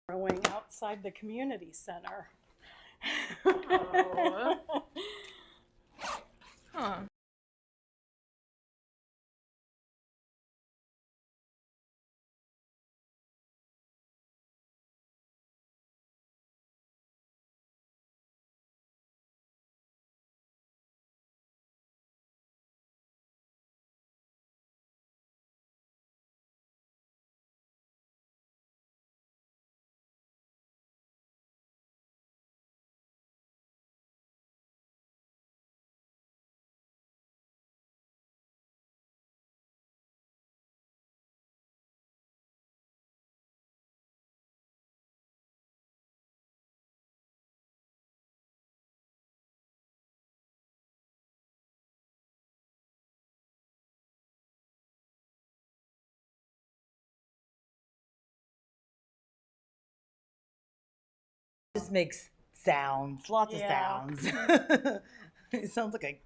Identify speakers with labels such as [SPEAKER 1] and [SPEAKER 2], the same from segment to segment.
[SPEAKER 1] growing outside the community center.
[SPEAKER 2] Oh. Huh.
[SPEAKER 3] Just makes sounds, lots of
[SPEAKER 1] Yeah.
[SPEAKER 3] sounds. It sounds like a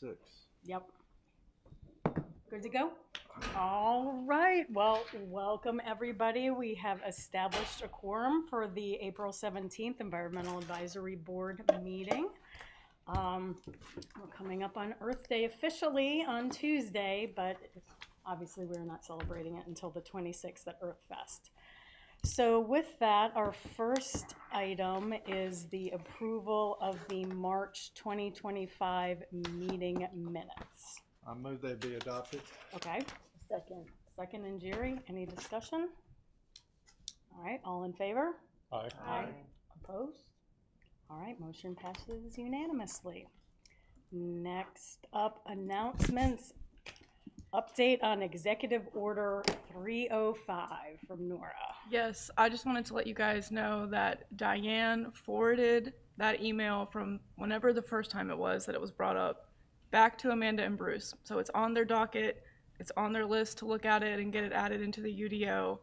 [SPEAKER 2] 6.
[SPEAKER 1] Yep. Good to go? All right. Well, welcome everybody. We have established a quorum for the April 17th Environmental Advisory Board meeting. We're coming up on Earth Day officially on Tuesday, but obviously we're not celebrating it until the 26th at Earth Fest. So with that, our first item is the approval of the March 2025 meeting minutes.
[SPEAKER 2] I move they be adopted.
[SPEAKER 1] Okay. Second and Jerry, any discussion? All right, all in favor?
[SPEAKER 2] Aye.
[SPEAKER 1] Aye. Opposed? All right, motion passes unanimously. Next up, announcements. Update on Executive Order 305 from Nora.
[SPEAKER 4] Yes, I just wanted to let you guys know that Diane forwarded that email from whenever the first time it was that it was brought up back to Amanda and Bruce. So it's on their docket, it's on their list to look at it and get it added into the UDO.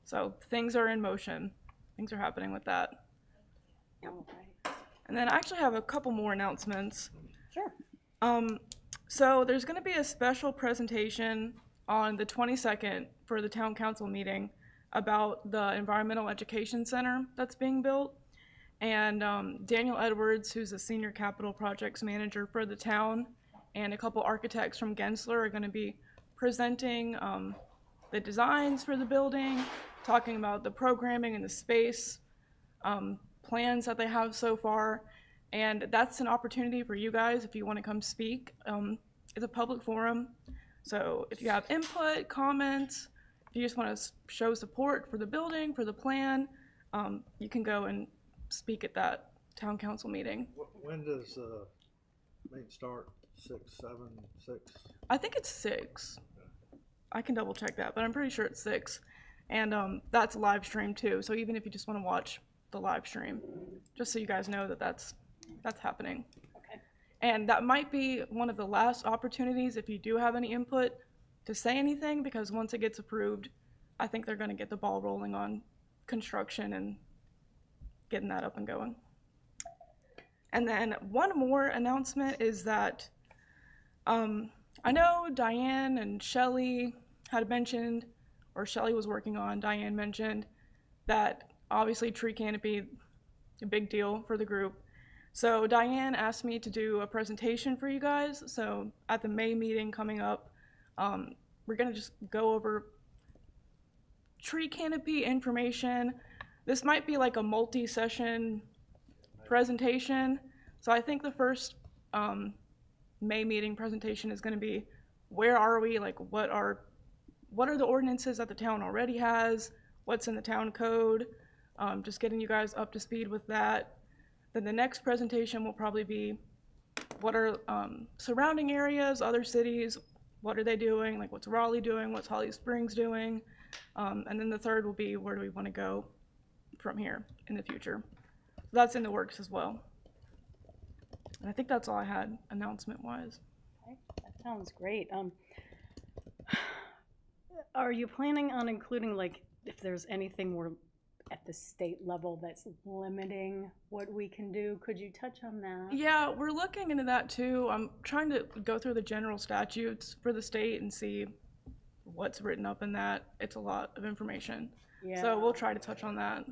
[SPEAKER 4] So things are in motion. Things are happening with that.
[SPEAKER 1] All right.
[SPEAKER 4] And then I actually have a couple more announcements.
[SPEAKER 1] Sure.
[SPEAKER 4] So there's going to be a special presentation on the 22nd for the town council meeting about the Environmental Education Center that's being built. And Daniel Edwards, who's a senior capital projects manager for the town, and a couple architects from Gensler are going to be presenting the designs for the building, talking about the programming and the space plans that they have so far. And that's an opportunity for you guys if you want to come speak. It's a public forum, so if you have input, comments, if you just want to show support for the building, for the plan, you can go and speak at that town council meeting.
[SPEAKER 2] When does meeting start? 6, 7, 6?
[SPEAKER 4] I think it's 6. I can double check that, but I'm pretty sure it's 6. And that's live stream too, so even if you just want to watch the live stream, just so you guys know that that's happening.
[SPEAKER 1] Okay.
[SPEAKER 4] And that might be one of the last opportunities if you do have any input to say anything, because once it gets approved, I think they're going to get the ball rolling on construction and getting that up and going. And then one more announcement is that I know Diane and Shelly had mentioned, or Shelly was working on, Diane mentioned that obviously tree canopy, a big deal for the group. So Diane asked me to do a presentation for you guys. So at the May meeting coming up, we're gonna just go over tree canopy information. This might be like a multi-session presentation. So I think the first May meeting presentation is gonna be, where are we? Like what are the ordinances that the town already has? What's in the town code? Just getting you guys up to speed with that. Then the next presentation will probably be, what are surrounding areas, other cities, what are they doing? Like what's Raleigh doing? What's Holly Springs doing? And then the third will be, where do we want to go from here in the future? So that's in the works as well. And I think that's all I had announcement-wise.
[SPEAKER 1] Okay. That sounds great. Are you planning on including, like, if there's anything more at the state level that's limiting what we can do? Could you touch on that?
[SPEAKER 4] Yeah, we're looking into that too. I'm trying to go through the general statutes for the state and see what's written up in that. It's a lot of information.
[SPEAKER 1] Yeah.
[SPEAKER 4] So we'll try to touch on that.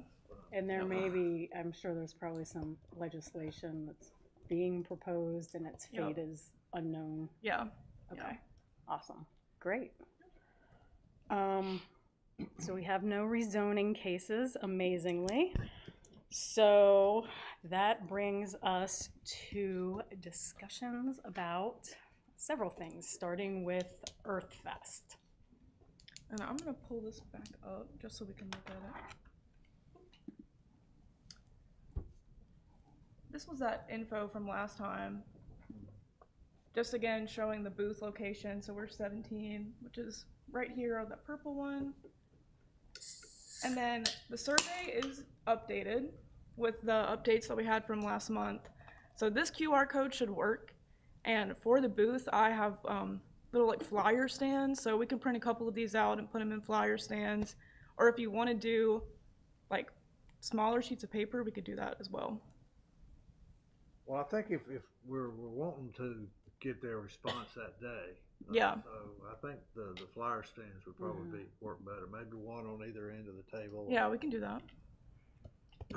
[SPEAKER 1] And there may be, I'm sure there's probably some legislation that's being proposed and its fate is unknown.
[SPEAKER 4] Yeah.
[SPEAKER 1] Okay.
[SPEAKER 4] Yeah.
[SPEAKER 1] Awesome. Great. So we have no rezoning cases, amazingly. So that brings us to discussions about several things, starting with Earth Fest.
[SPEAKER 4] And I'm going to pull this back up just so we can look at it. This was that info from last time. Just again showing the booth location. So we're 17, which is right here on the purple one. And then the survey is updated with the updates that we had from last month. So this QR code should work. And for the booth, I have little like flyer stands. So we can print a couple of these out and put them in flyer stands. Or if you want to do like smaller sheets of paper, we could do that as well.
[SPEAKER 2] Well, I think if we're wanting to get their response that day.
[SPEAKER 4] Yeah.
[SPEAKER 2] So I think the flyer stands would probably work better. Maybe one on either end of the table.
[SPEAKER 4] Yeah, we can do that.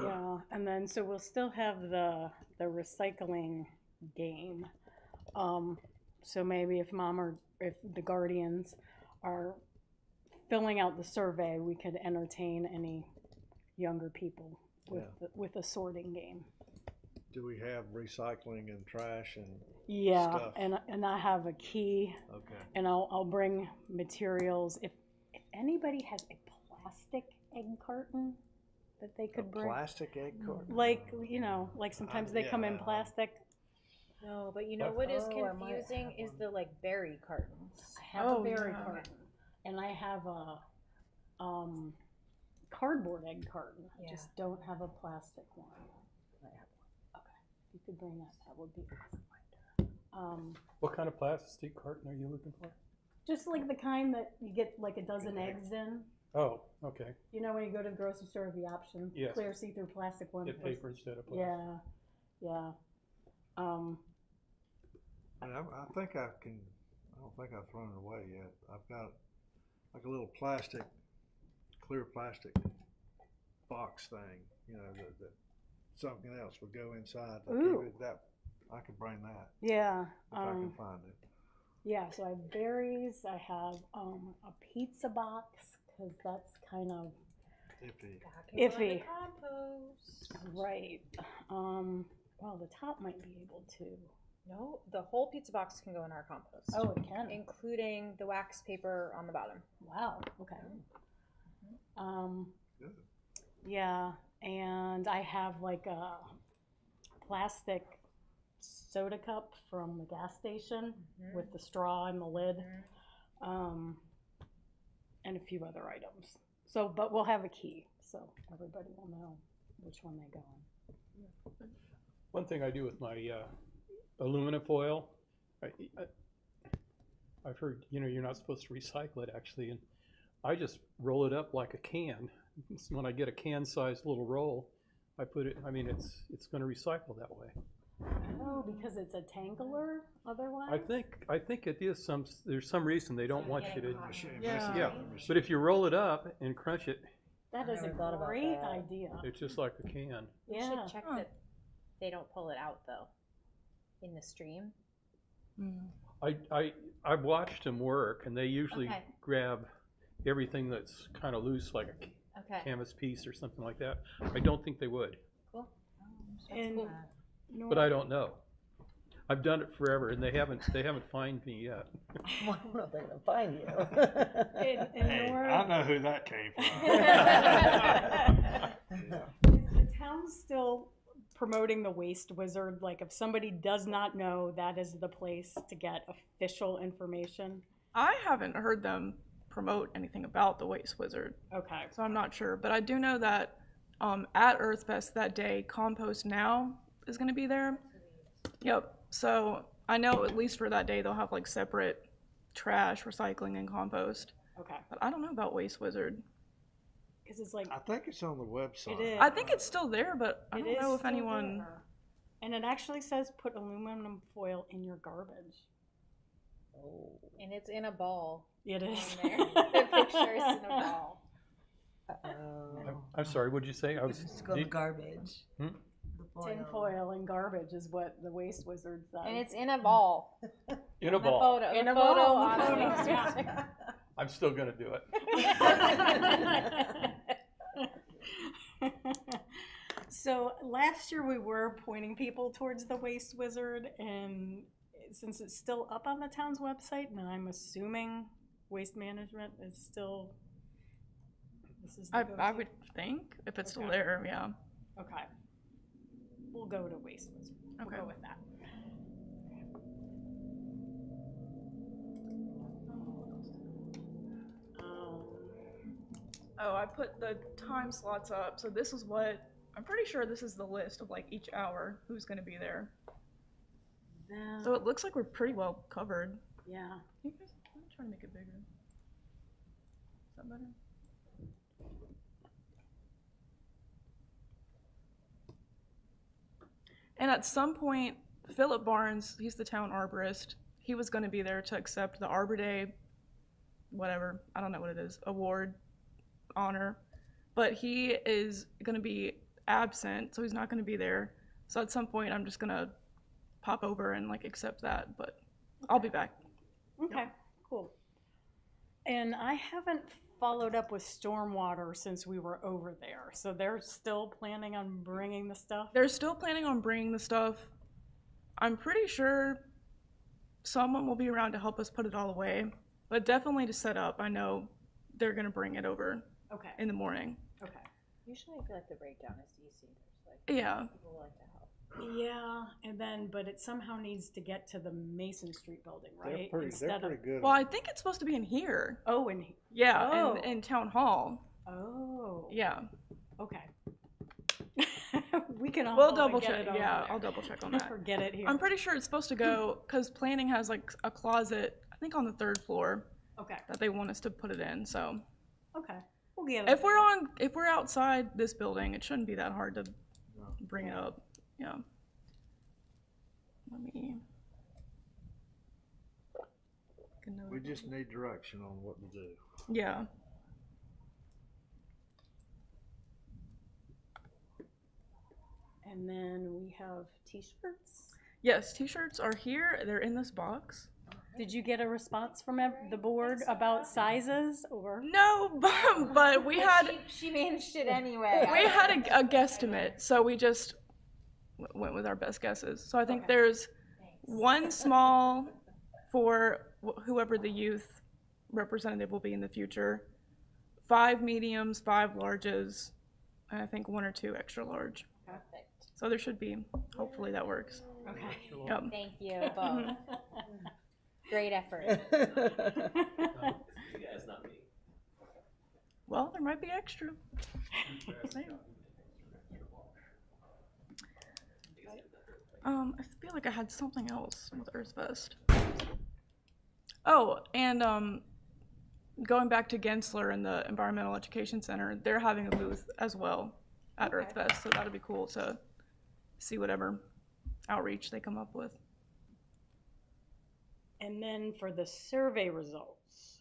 [SPEAKER 1] Yeah, and then so we'll still have the recycling game. So maybe if mom or if the guardians are filling out the survey, we could entertain any younger people with a sorting game.
[SPEAKER 2] Do we have recycling and trash and
[SPEAKER 1] Yeah,
[SPEAKER 2] stuff?
[SPEAKER 1] and I have a key,
[SPEAKER 2] Okay.
[SPEAKER 1] and I'll bring materials. If anybody has a plastic egg carton that they could bring,
[SPEAKER 2] Plastic egg carton?
[SPEAKER 1] like like sometimes they come in
[SPEAKER 2] yeah.
[SPEAKER 1] plastic.
[SPEAKER 5] No, but you know what is
[SPEAKER 3] Oh, I might
[SPEAKER 5] confusing
[SPEAKER 3] have
[SPEAKER 5] is
[SPEAKER 3] one.
[SPEAKER 5] the like berry cartons.
[SPEAKER 1] I have
[SPEAKER 4] Oh,
[SPEAKER 1] a berry
[SPEAKER 4] yeah.
[SPEAKER 1] carton, and I have a cardboard egg carton. I
[SPEAKER 5] Yeah.
[SPEAKER 1] just don't have a plastic one. I have one. Okay, if you could bring that, that would be awesome.
[SPEAKER 6] What kind of plastic carton are you looking for?
[SPEAKER 1] Just like the kind that you get like a dozen eggs in.
[SPEAKER 6] Oh, okay.
[SPEAKER 1] You know when you go to the grocery store, the option
[SPEAKER 6] Yes.
[SPEAKER 1] clear see-through plastic one.
[SPEAKER 6] Get paper instead of plastic.
[SPEAKER 1] Yeah, yeah.
[SPEAKER 2] And I think I can. I don't think I've thrown it away yet. I've got like a little plastic, clear plastic box thing. That something else would go inside. To
[SPEAKER 1] Ooh.
[SPEAKER 2] keep it that I could bring that
[SPEAKER 1] Yeah.
[SPEAKER 2] if I can find it.
[SPEAKER 1] Yeah, so I have berries. I have a pizza box because that's kind of
[SPEAKER 2] Iffy.
[SPEAKER 1] iffy.
[SPEAKER 5] Compost.
[SPEAKER 1] Right. Well, the top might be able to.
[SPEAKER 5] No, the whole pizza box can go in our compost.
[SPEAKER 1] Oh, it can.
[SPEAKER 5] Including the wax paper on the bottom.
[SPEAKER 1] Wow. Okay.
[SPEAKER 2] Good.
[SPEAKER 1] Yeah, and I have like a plastic soda cup from the gas station with the straw and the lid, and a few other items. So, but we'll have a key, so everybody will know which one they go in.
[SPEAKER 6] One thing I do with my aluminum foil, I've heard, you're not supposed to recycle it actually, and I just roll it up like a can. When I get a can-sized little roll, I put it, it's going to recycle that way.
[SPEAKER 1] Oh, because it's a tangler otherwise?
[SPEAKER 6] I think it is there's some reason they don't want you to,
[SPEAKER 4] Yeah.
[SPEAKER 6] yeah, but if you roll it up and crunch it,
[SPEAKER 1] That is a
[SPEAKER 3] never thought about
[SPEAKER 1] great
[SPEAKER 3] that.
[SPEAKER 1] idea.
[SPEAKER 6] it's just like a can.
[SPEAKER 5] We
[SPEAKER 1] Yeah.
[SPEAKER 5] should check that they don't pull it out though. In the stream.
[SPEAKER 6] I've watched them work, and they usually
[SPEAKER 5] Okay.
[SPEAKER 6] grab everything that's kind of loose, like a
[SPEAKER 5] Okay.
[SPEAKER 6] canvas piece or something like that. I don't think they would,
[SPEAKER 5] Cool.
[SPEAKER 1] And
[SPEAKER 6] but I don't know. I've done it forever, and they haven't fined me yet.
[SPEAKER 3] Well, I don't know if they're gonna find you.
[SPEAKER 1] in Nora,
[SPEAKER 2] know who that came
[SPEAKER 1] is the town still promoting the Waste Wizard? Like, if somebody does not know, that is the place to get official information.
[SPEAKER 4] I haven't heard them promote anything about the Waste Wizard,
[SPEAKER 1] Okay.
[SPEAKER 4] so I'm not sure. But I do know that at Earthfest that day, Compost Now is going to be there. Yep. So I know at least for that day they'll have like separate trash, recycling, and compost.
[SPEAKER 1] Okay.
[SPEAKER 4] But I don't know about Waste Wizard.
[SPEAKER 1] Because it's like
[SPEAKER 2] I think it's on the website.
[SPEAKER 1] it is.
[SPEAKER 4] I think it's still there, but I
[SPEAKER 1] It
[SPEAKER 4] don't
[SPEAKER 1] is
[SPEAKER 4] know if
[SPEAKER 1] still
[SPEAKER 4] anyone.
[SPEAKER 1] there. And it actually says put aluminum foil in your garbage.
[SPEAKER 3] Oh.
[SPEAKER 5] And it's in a ball.
[SPEAKER 1] It
[SPEAKER 5] On
[SPEAKER 1] is.
[SPEAKER 5] there. The picture is in a ball.
[SPEAKER 3] Oh.
[SPEAKER 6] I'm sorry, what'd you say? I was.
[SPEAKER 3] Just go to garbage.
[SPEAKER 6] Hmm?
[SPEAKER 3] The
[SPEAKER 1] Tin foil and garbage is what the Waste Wizard says.
[SPEAKER 5] And it's in a ball.
[SPEAKER 6] In a
[SPEAKER 5] The
[SPEAKER 6] ball.
[SPEAKER 5] photo.
[SPEAKER 1] In
[SPEAKER 5] the
[SPEAKER 1] a
[SPEAKER 5] photo
[SPEAKER 1] ball,
[SPEAKER 5] on
[SPEAKER 1] the
[SPEAKER 5] the
[SPEAKER 1] photo,
[SPEAKER 5] Waste
[SPEAKER 1] yeah.
[SPEAKER 5] Wizard.
[SPEAKER 6] I'm still gonna do it.
[SPEAKER 1] So last year we were pointing people towards the Waste Wizard, and since it's still up on the town's website, and I'm assuming Waste Management is still. This is the
[SPEAKER 4] I
[SPEAKER 1] go-to.
[SPEAKER 4] would think if it's still
[SPEAKER 1] Okay.
[SPEAKER 4] there, yeah.
[SPEAKER 1] Okay. We'll go to Waste Wizard. We'll
[SPEAKER 4] Okay.
[SPEAKER 1] go with that.
[SPEAKER 4] Oh, I put the time slots up. So this is what I'm pretty sure this is the list of like each hour who's going to be there. So it looks like we're pretty well covered.
[SPEAKER 1] Yeah.
[SPEAKER 4] You guys, I'm trying to make it bigger. Is that better? And at some point, Philip Barnes, he's the town arborist. He was going to be there to accept the Arbor Day, whatever, I don't know what it is, award, honor. But he is going to be absent, so he's not going to be there. So at some point, I'm just going to pop over and like accept that, but I'll be back.
[SPEAKER 1] Okay, cool. And I haven't followed up with stormwater since we were over there. So they're still planning on bringing the stuff?
[SPEAKER 4] They're still planning on bringing the stuff. I'm pretty sure someone will be around to help us put it all away, but definitely to set up. I know they're going to bring it over
[SPEAKER 1] Okay,
[SPEAKER 4] in the morning.
[SPEAKER 1] okay.
[SPEAKER 5] Usually I feel like the breakdown is easy. There's like
[SPEAKER 4] Yeah.
[SPEAKER 5] people like to help.
[SPEAKER 1] Yeah, and then, but it somehow needs to get to the Mason Street building, right?
[SPEAKER 2] They're
[SPEAKER 1] Instead of-
[SPEAKER 2] pretty good.
[SPEAKER 4] Well, I think it's supposed to be in here.
[SPEAKER 1] Oh, and,
[SPEAKER 4] Yeah,
[SPEAKER 1] Oh.
[SPEAKER 4] in town hall.
[SPEAKER 1] oh.
[SPEAKER 4] Yeah.
[SPEAKER 1] Okay. We can all
[SPEAKER 4] We'll double
[SPEAKER 1] get
[SPEAKER 4] check.
[SPEAKER 1] it over
[SPEAKER 4] Yeah,
[SPEAKER 1] there.
[SPEAKER 4] I'll double check on that.
[SPEAKER 1] Or get it here.
[SPEAKER 4] I'm pretty sure it's supposed to go because planning has like a closet, I think on the 3rd floor,
[SPEAKER 1] Okay,
[SPEAKER 4] that they want us to put it in. So
[SPEAKER 1] okay. We'll get it.
[SPEAKER 4] if we're outside this building, it shouldn't be that hard to bring it up. Yeah. Let me. make a note
[SPEAKER 2] We
[SPEAKER 4] of
[SPEAKER 2] just
[SPEAKER 4] it.
[SPEAKER 2] need direction on what to do.
[SPEAKER 4] Yeah.
[SPEAKER 1] And then we have t-shirts.
[SPEAKER 4] Yes, t-shirts are here. They're in this box.
[SPEAKER 1] Did you get a response from the board about sizes or?
[SPEAKER 4] No, but we had
[SPEAKER 5] She managed it anyway.
[SPEAKER 4] we had a guesstimate, so we just went with our best guesses. So I think
[SPEAKER 1] Okay.
[SPEAKER 4] there's one small for whoever the youth representative will be in the future, 5 mediums, 5 larges, and I think 1 or 2 extra large.
[SPEAKER 5] Perfect.
[SPEAKER 4] So there should be, hopefully that works.
[SPEAKER 1] Okay.
[SPEAKER 4] Yep.
[SPEAKER 5] Thank you both. Great effort.
[SPEAKER 4] Well, there might be extra. I feel like I had something else with Earthfest. Oh, and going back to Gensler and the Environmental Education Center, they're having a booth as well at
[SPEAKER 1] Okay.
[SPEAKER 4] Earthfest, so that'll be cool to see whatever outreach they come up with.
[SPEAKER 1] And then for the survey results,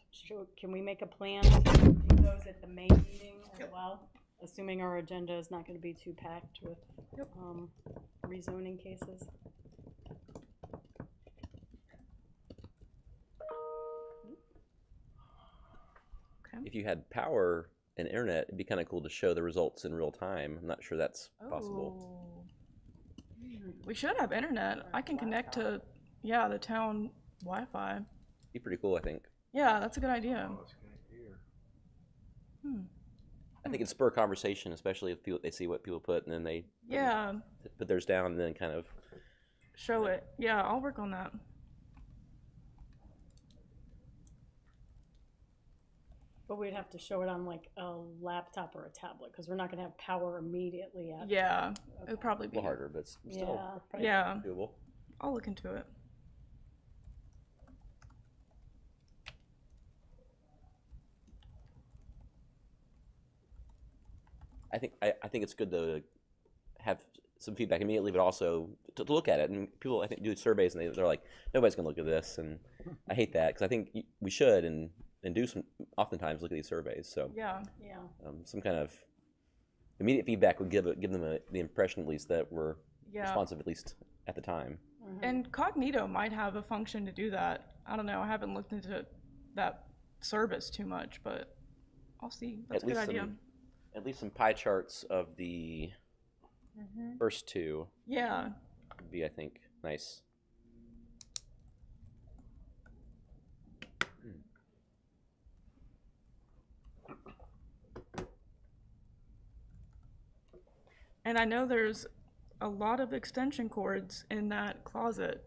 [SPEAKER 1] can we make a plan to do those at the May meeting as well? Assuming our agenda is not gonna be too packed with, rezoning cases.
[SPEAKER 7] If you had power and internet, it'd be kind of cool to show the results in real time. I'm not sure that's possible.
[SPEAKER 4] Oh. We should have internet. I can connect to, the town Wi-Fi.
[SPEAKER 7] Be pretty cool, I think.
[SPEAKER 4] Yeah, that's a good idea.
[SPEAKER 2] Oh, it's can't hear.
[SPEAKER 7] I think it'd spur conversation, especially if people, they see what people put and then they
[SPEAKER 4] Yeah,
[SPEAKER 7] put theirs down and then kind of.
[SPEAKER 4] show it. Yeah, I'll work on that.
[SPEAKER 1] But we'd have to show it on like a laptop or a tablet, because we're not gonna have power immediately at.
[SPEAKER 4] Yeah, it would probably
[SPEAKER 7] A
[SPEAKER 4] be.
[SPEAKER 7] little harder, but it's still
[SPEAKER 1] Yeah, probably.
[SPEAKER 4] Yeah,
[SPEAKER 7] doable.
[SPEAKER 4] I'll look into it.
[SPEAKER 7] I think it's good to have some feedback immediately, but also to look at it. And people, I think, do surveys and they're like, nobody's gonna look at this, and I hate that because I think we should and do some oftentimes look at these surveys. So
[SPEAKER 4] Yeah,
[SPEAKER 1] Yeah,
[SPEAKER 7] some kind of immediate feedback would give them the impression at least that we're
[SPEAKER 4] yeah.
[SPEAKER 7] responsive at least at the time.
[SPEAKER 4] And Cognito might have a function to do that. I don't know. I haven't looked into that service too much, but I'll see. That's a good idea.
[SPEAKER 7] At least some pie charts of the first two
[SPEAKER 4] Yeah.
[SPEAKER 7] would be, I think, nice.
[SPEAKER 4] And I know there's a lot of extension cords in that closet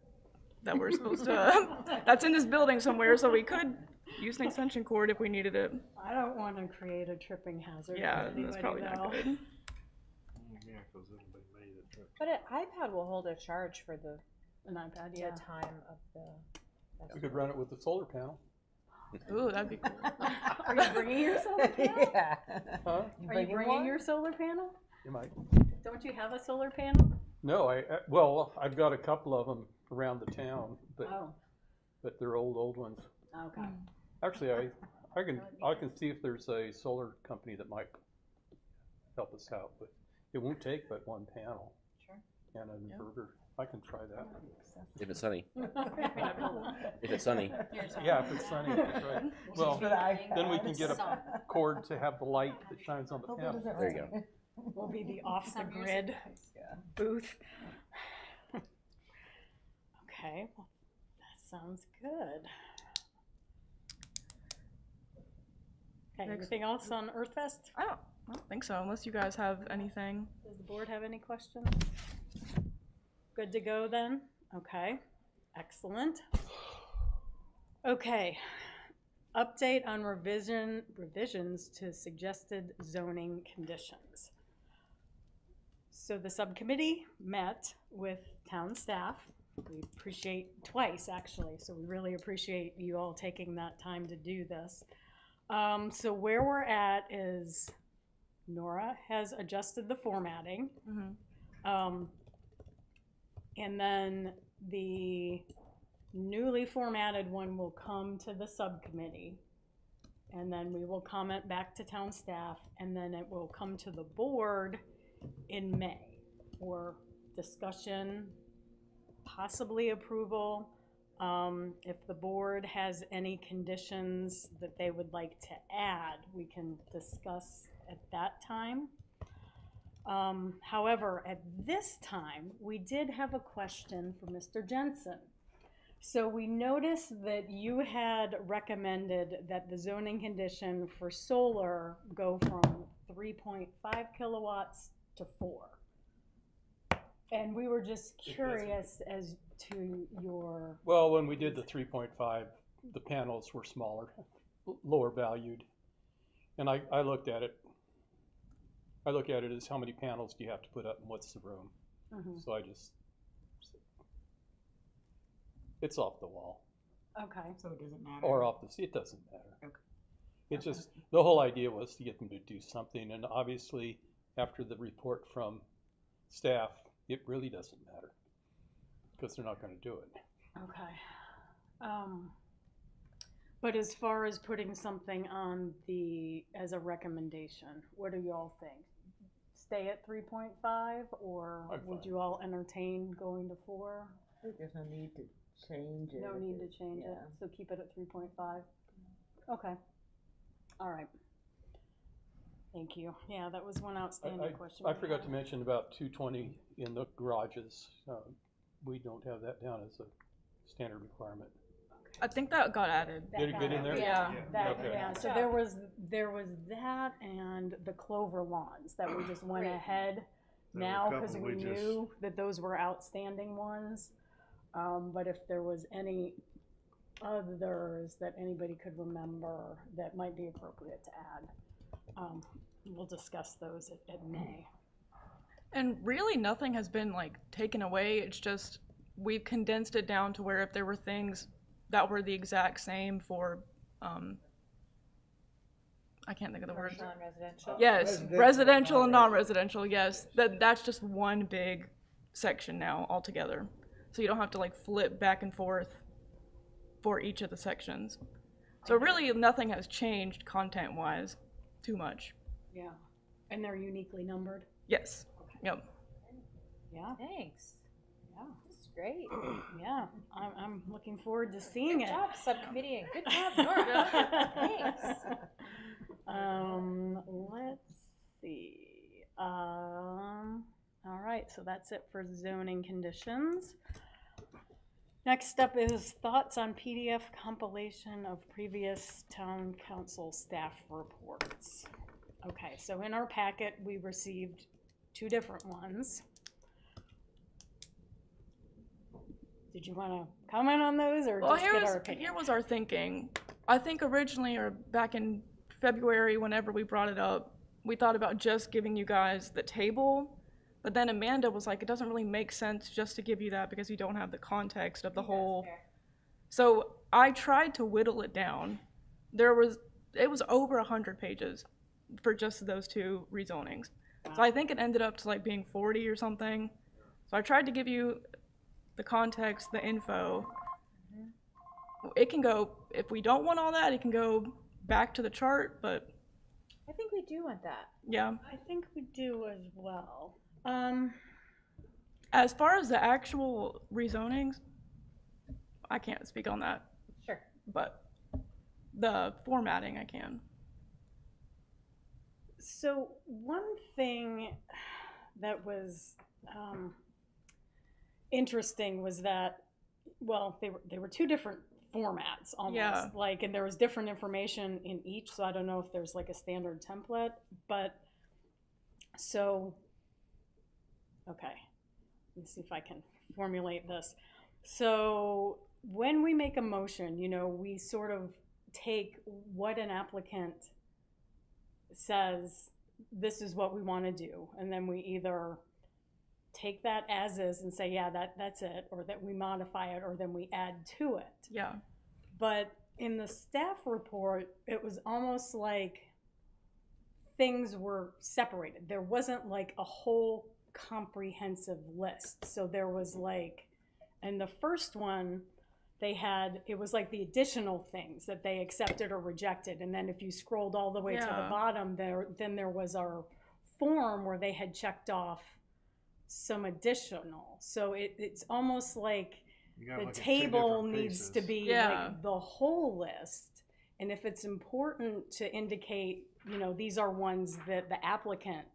[SPEAKER 4] that we're supposed to, that's in this building somewhere, so we could use an extension cord if we needed it.
[SPEAKER 1] I don't wanna create a tripping hazard for
[SPEAKER 4] Yeah,
[SPEAKER 1] anybody,
[SPEAKER 4] that's probably not
[SPEAKER 1] though.
[SPEAKER 4] good.
[SPEAKER 2] Yeah, because it'll be me that trips.
[SPEAKER 5] But an iPad will hold a charge for the
[SPEAKER 1] An iPad,
[SPEAKER 5] the
[SPEAKER 1] yeah.
[SPEAKER 5] time of the.
[SPEAKER 6] We could run it with the solar panel.
[SPEAKER 4] Ooh, that'd be cool.
[SPEAKER 1] Are you bringing your solar panel?
[SPEAKER 3] Yeah.
[SPEAKER 6] Huh?
[SPEAKER 1] Are you bringing your solar panel?
[SPEAKER 6] You might.
[SPEAKER 1] Don't you have a solar panel?
[SPEAKER 6] No, well, I've got a couple of them around the town,
[SPEAKER 1] Oh,
[SPEAKER 6] but they're old ones.
[SPEAKER 1] okay.
[SPEAKER 6] Actually, I can see if there's a solar company that might help us out, but it won't take but one panel.
[SPEAKER 1] Sure.
[SPEAKER 6] And an inverter. I can try that.
[SPEAKER 7] If it's sunny. If it's sunny.
[SPEAKER 6] Yeah, if it's sunny, that's right. Well,
[SPEAKER 3] For the iPad.
[SPEAKER 6] then we can get a cord to have the light that shines on the
[SPEAKER 3] Hope it
[SPEAKER 6] panel.
[SPEAKER 3] doesn't
[SPEAKER 7] There you
[SPEAKER 3] rain.
[SPEAKER 1] We'll be the off the grid
[SPEAKER 3] Yeah.
[SPEAKER 1] booth. Okay, well, that sounds good. Okay,
[SPEAKER 4] Next.
[SPEAKER 1] anything else on Earthfest?
[SPEAKER 4] I don't think so, unless you guys have anything.
[SPEAKER 1] Does the board have any questions? Good to go then? Okay, excellent. Okay, update on revisions to suggested zoning conditions. So the subcommittee met with town staff. We appreciate twice, actually, so we really appreciate you all taking that time to do this. So where we're at is Nora has adjusted the formatting.
[SPEAKER 4] Mm-hmm.
[SPEAKER 1] And then the newly formatted one will come to the subcommittee. And then we will comment back to town staff, and then it will come to the board in May for discussion, possibly approval. If the board has any conditions that they would like to add, we can discuss at that time. However, at this time, we did have a question for Mr. Jensen. So we noticed that you had recommended that the zoning condition for solar go from 3.5 kilowatts to 4. And we were just curious as to your,
[SPEAKER 6] Well, when we did the 3.5, the panels were smaller, lower valued. And I looked at it. I look at it as how many panels do you have to put up and what's the room.
[SPEAKER 1] Mhm.
[SPEAKER 6] So it's off the wall
[SPEAKER 1] okay,
[SPEAKER 3] So it doesn't matter.
[SPEAKER 6] or off it doesn't matter.
[SPEAKER 3] Okay.
[SPEAKER 6] It just, the whole idea was to get them to do something, and obviously after the report from staff, it really doesn't matter because they're not going to do it.
[SPEAKER 1] okay. But as far as putting something on as a recommendation, what do you all think? Stay at 3.5, or
[SPEAKER 6] I'm
[SPEAKER 1] would
[SPEAKER 6] fine.
[SPEAKER 1] you all entertain going to 4?
[SPEAKER 3] I think there's no need to change it.
[SPEAKER 1] No
[SPEAKER 3] if
[SPEAKER 1] need to
[SPEAKER 3] it-
[SPEAKER 1] change it,
[SPEAKER 3] yeah.
[SPEAKER 1] so keep it at 3.5? Okay, all right. Thank you. Yeah, that was one outstanding question.
[SPEAKER 6] I
[SPEAKER 1] we
[SPEAKER 6] forgot
[SPEAKER 1] had.
[SPEAKER 6] to mention about 220 in the garages. We don't have that down as a standard requirement.
[SPEAKER 4] I think that got added.
[SPEAKER 1] That
[SPEAKER 6] Did it
[SPEAKER 1] got
[SPEAKER 6] get in there?
[SPEAKER 4] Yeah.
[SPEAKER 1] That,
[SPEAKER 6] Okay.
[SPEAKER 1] yeah, so there was that and the clover lawns that we just went
[SPEAKER 5] Great.
[SPEAKER 1] ahead
[SPEAKER 2] There were a
[SPEAKER 1] now, cause
[SPEAKER 2] couple
[SPEAKER 1] we
[SPEAKER 2] we just-
[SPEAKER 1] knew that those were outstanding ones. But if there was any others that anybody could remember that might be appropriate to add, we'll discuss those at May.
[SPEAKER 4] And really nothing has been like taken away. It's just we've condensed it down to where if there were things that were the exact same for I can't think of the word.
[SPEAKER 5] Commercial and residential.
[SPEAKER 4] Yes,
[SPEAKER 2] Residential
[SPEAKER 4] residential and
[SPEAKER 2] and
[SPEAKER 4] non-residential, yes. That's just one big section now altogether. So you don't have to like flip back and forth for each of the sections. So really nothing has changed content-wise too much.
[SPEAKER 1] Yeah, and they're uniquely numbered?
[SPEAKER 4] Yes. Yep.
[SPEAKER 1] Yeah,
[SPEAKER 5] Thanks.
[SPEAKER 1] yeah,
[SPEAKER 5] This is great.
[SPEAKER 1] yeah. I'm looking forward to seeing
[SPEAKER 5] Good
[SPEAKER 1] it.
[SPEAKER 5] job, subcommittee, and good job, Nora. Thanks.
[SPEAKER 1] Let's see. All right, so that's it for zoning conditions. Next up is thoughts on PDF compilation of previous town council staff reports. Okay, so in our packet, we received 2 different ones. Did you want to comment on those, or
[SPEAKER 4] Well,
[SPEAKER 1] just get our opinion?
[SPEAKER 4] here was our thinking. I think originally, or back in February, whenever we brought it up, we thought about just giving you guys the table, but then Amanda was like, it doesn't really make sense just to give you that because you don't have the context of the whole. So I tried to whittle it down. It was over 100 pages for just those 2 rezonings. So I think it ended up to like being 40 or something. So I tried to give you the context, the info. It can go, if we don't want all that, it can go back to the chart, but
[SPEAKER 5] I think we do want that.
[SPEAKER 4] yeah.
[SPEAKER 1] I think we do as well.
[SPEAKER 4] As far as the actual rezonings, I can't speak on that,
[SPEAKER 5] Sure.
[SPEAKER 4] but the formatting I can.
[SPEAKER 1] So one thing that was interesting was that, well, they were two different formats almost,
[SPEAKER 4] Yeah.
[SPEAKER 1] like, and there was different information in each. So I don't know if there's like a standard template, but so okay, let me see if I can formulate this. So when we make a motion, you know, we sort of take what an applicant says, this is what we want to do, and then we either take that as is and say, yeah, that's it, or that we modify it, or then we add to it.
[SPEAKER 4] Yeah.
[SPEAKER 1] But in the staff report, it was almost like things were separated. There wasn't like a whole comprehensive list. So there was like, in the first one, they had, it was like the additional things that they accepted or rejected. And then if you scrolled all the way to the
[SPEAKER 4] Yeah.
[SPEAKER 1] bottom, then there was our form where they had checked off some additional. So it's almost like
[SPEAKER 2] You gotta
[SPEAKER 1] the
[SPEAKER 2] look at two
[SPEAKER 1] table
[SPEAKER 2] different
[SPEAKER 1] needs to
[SPEAKER 2] pieces.
[SPEAKER 1] be
[SPEAKER 4] Yeah.
[SPEAKER 1] like the whole list. And if it's important to indicate, you know, these are ones that the applicant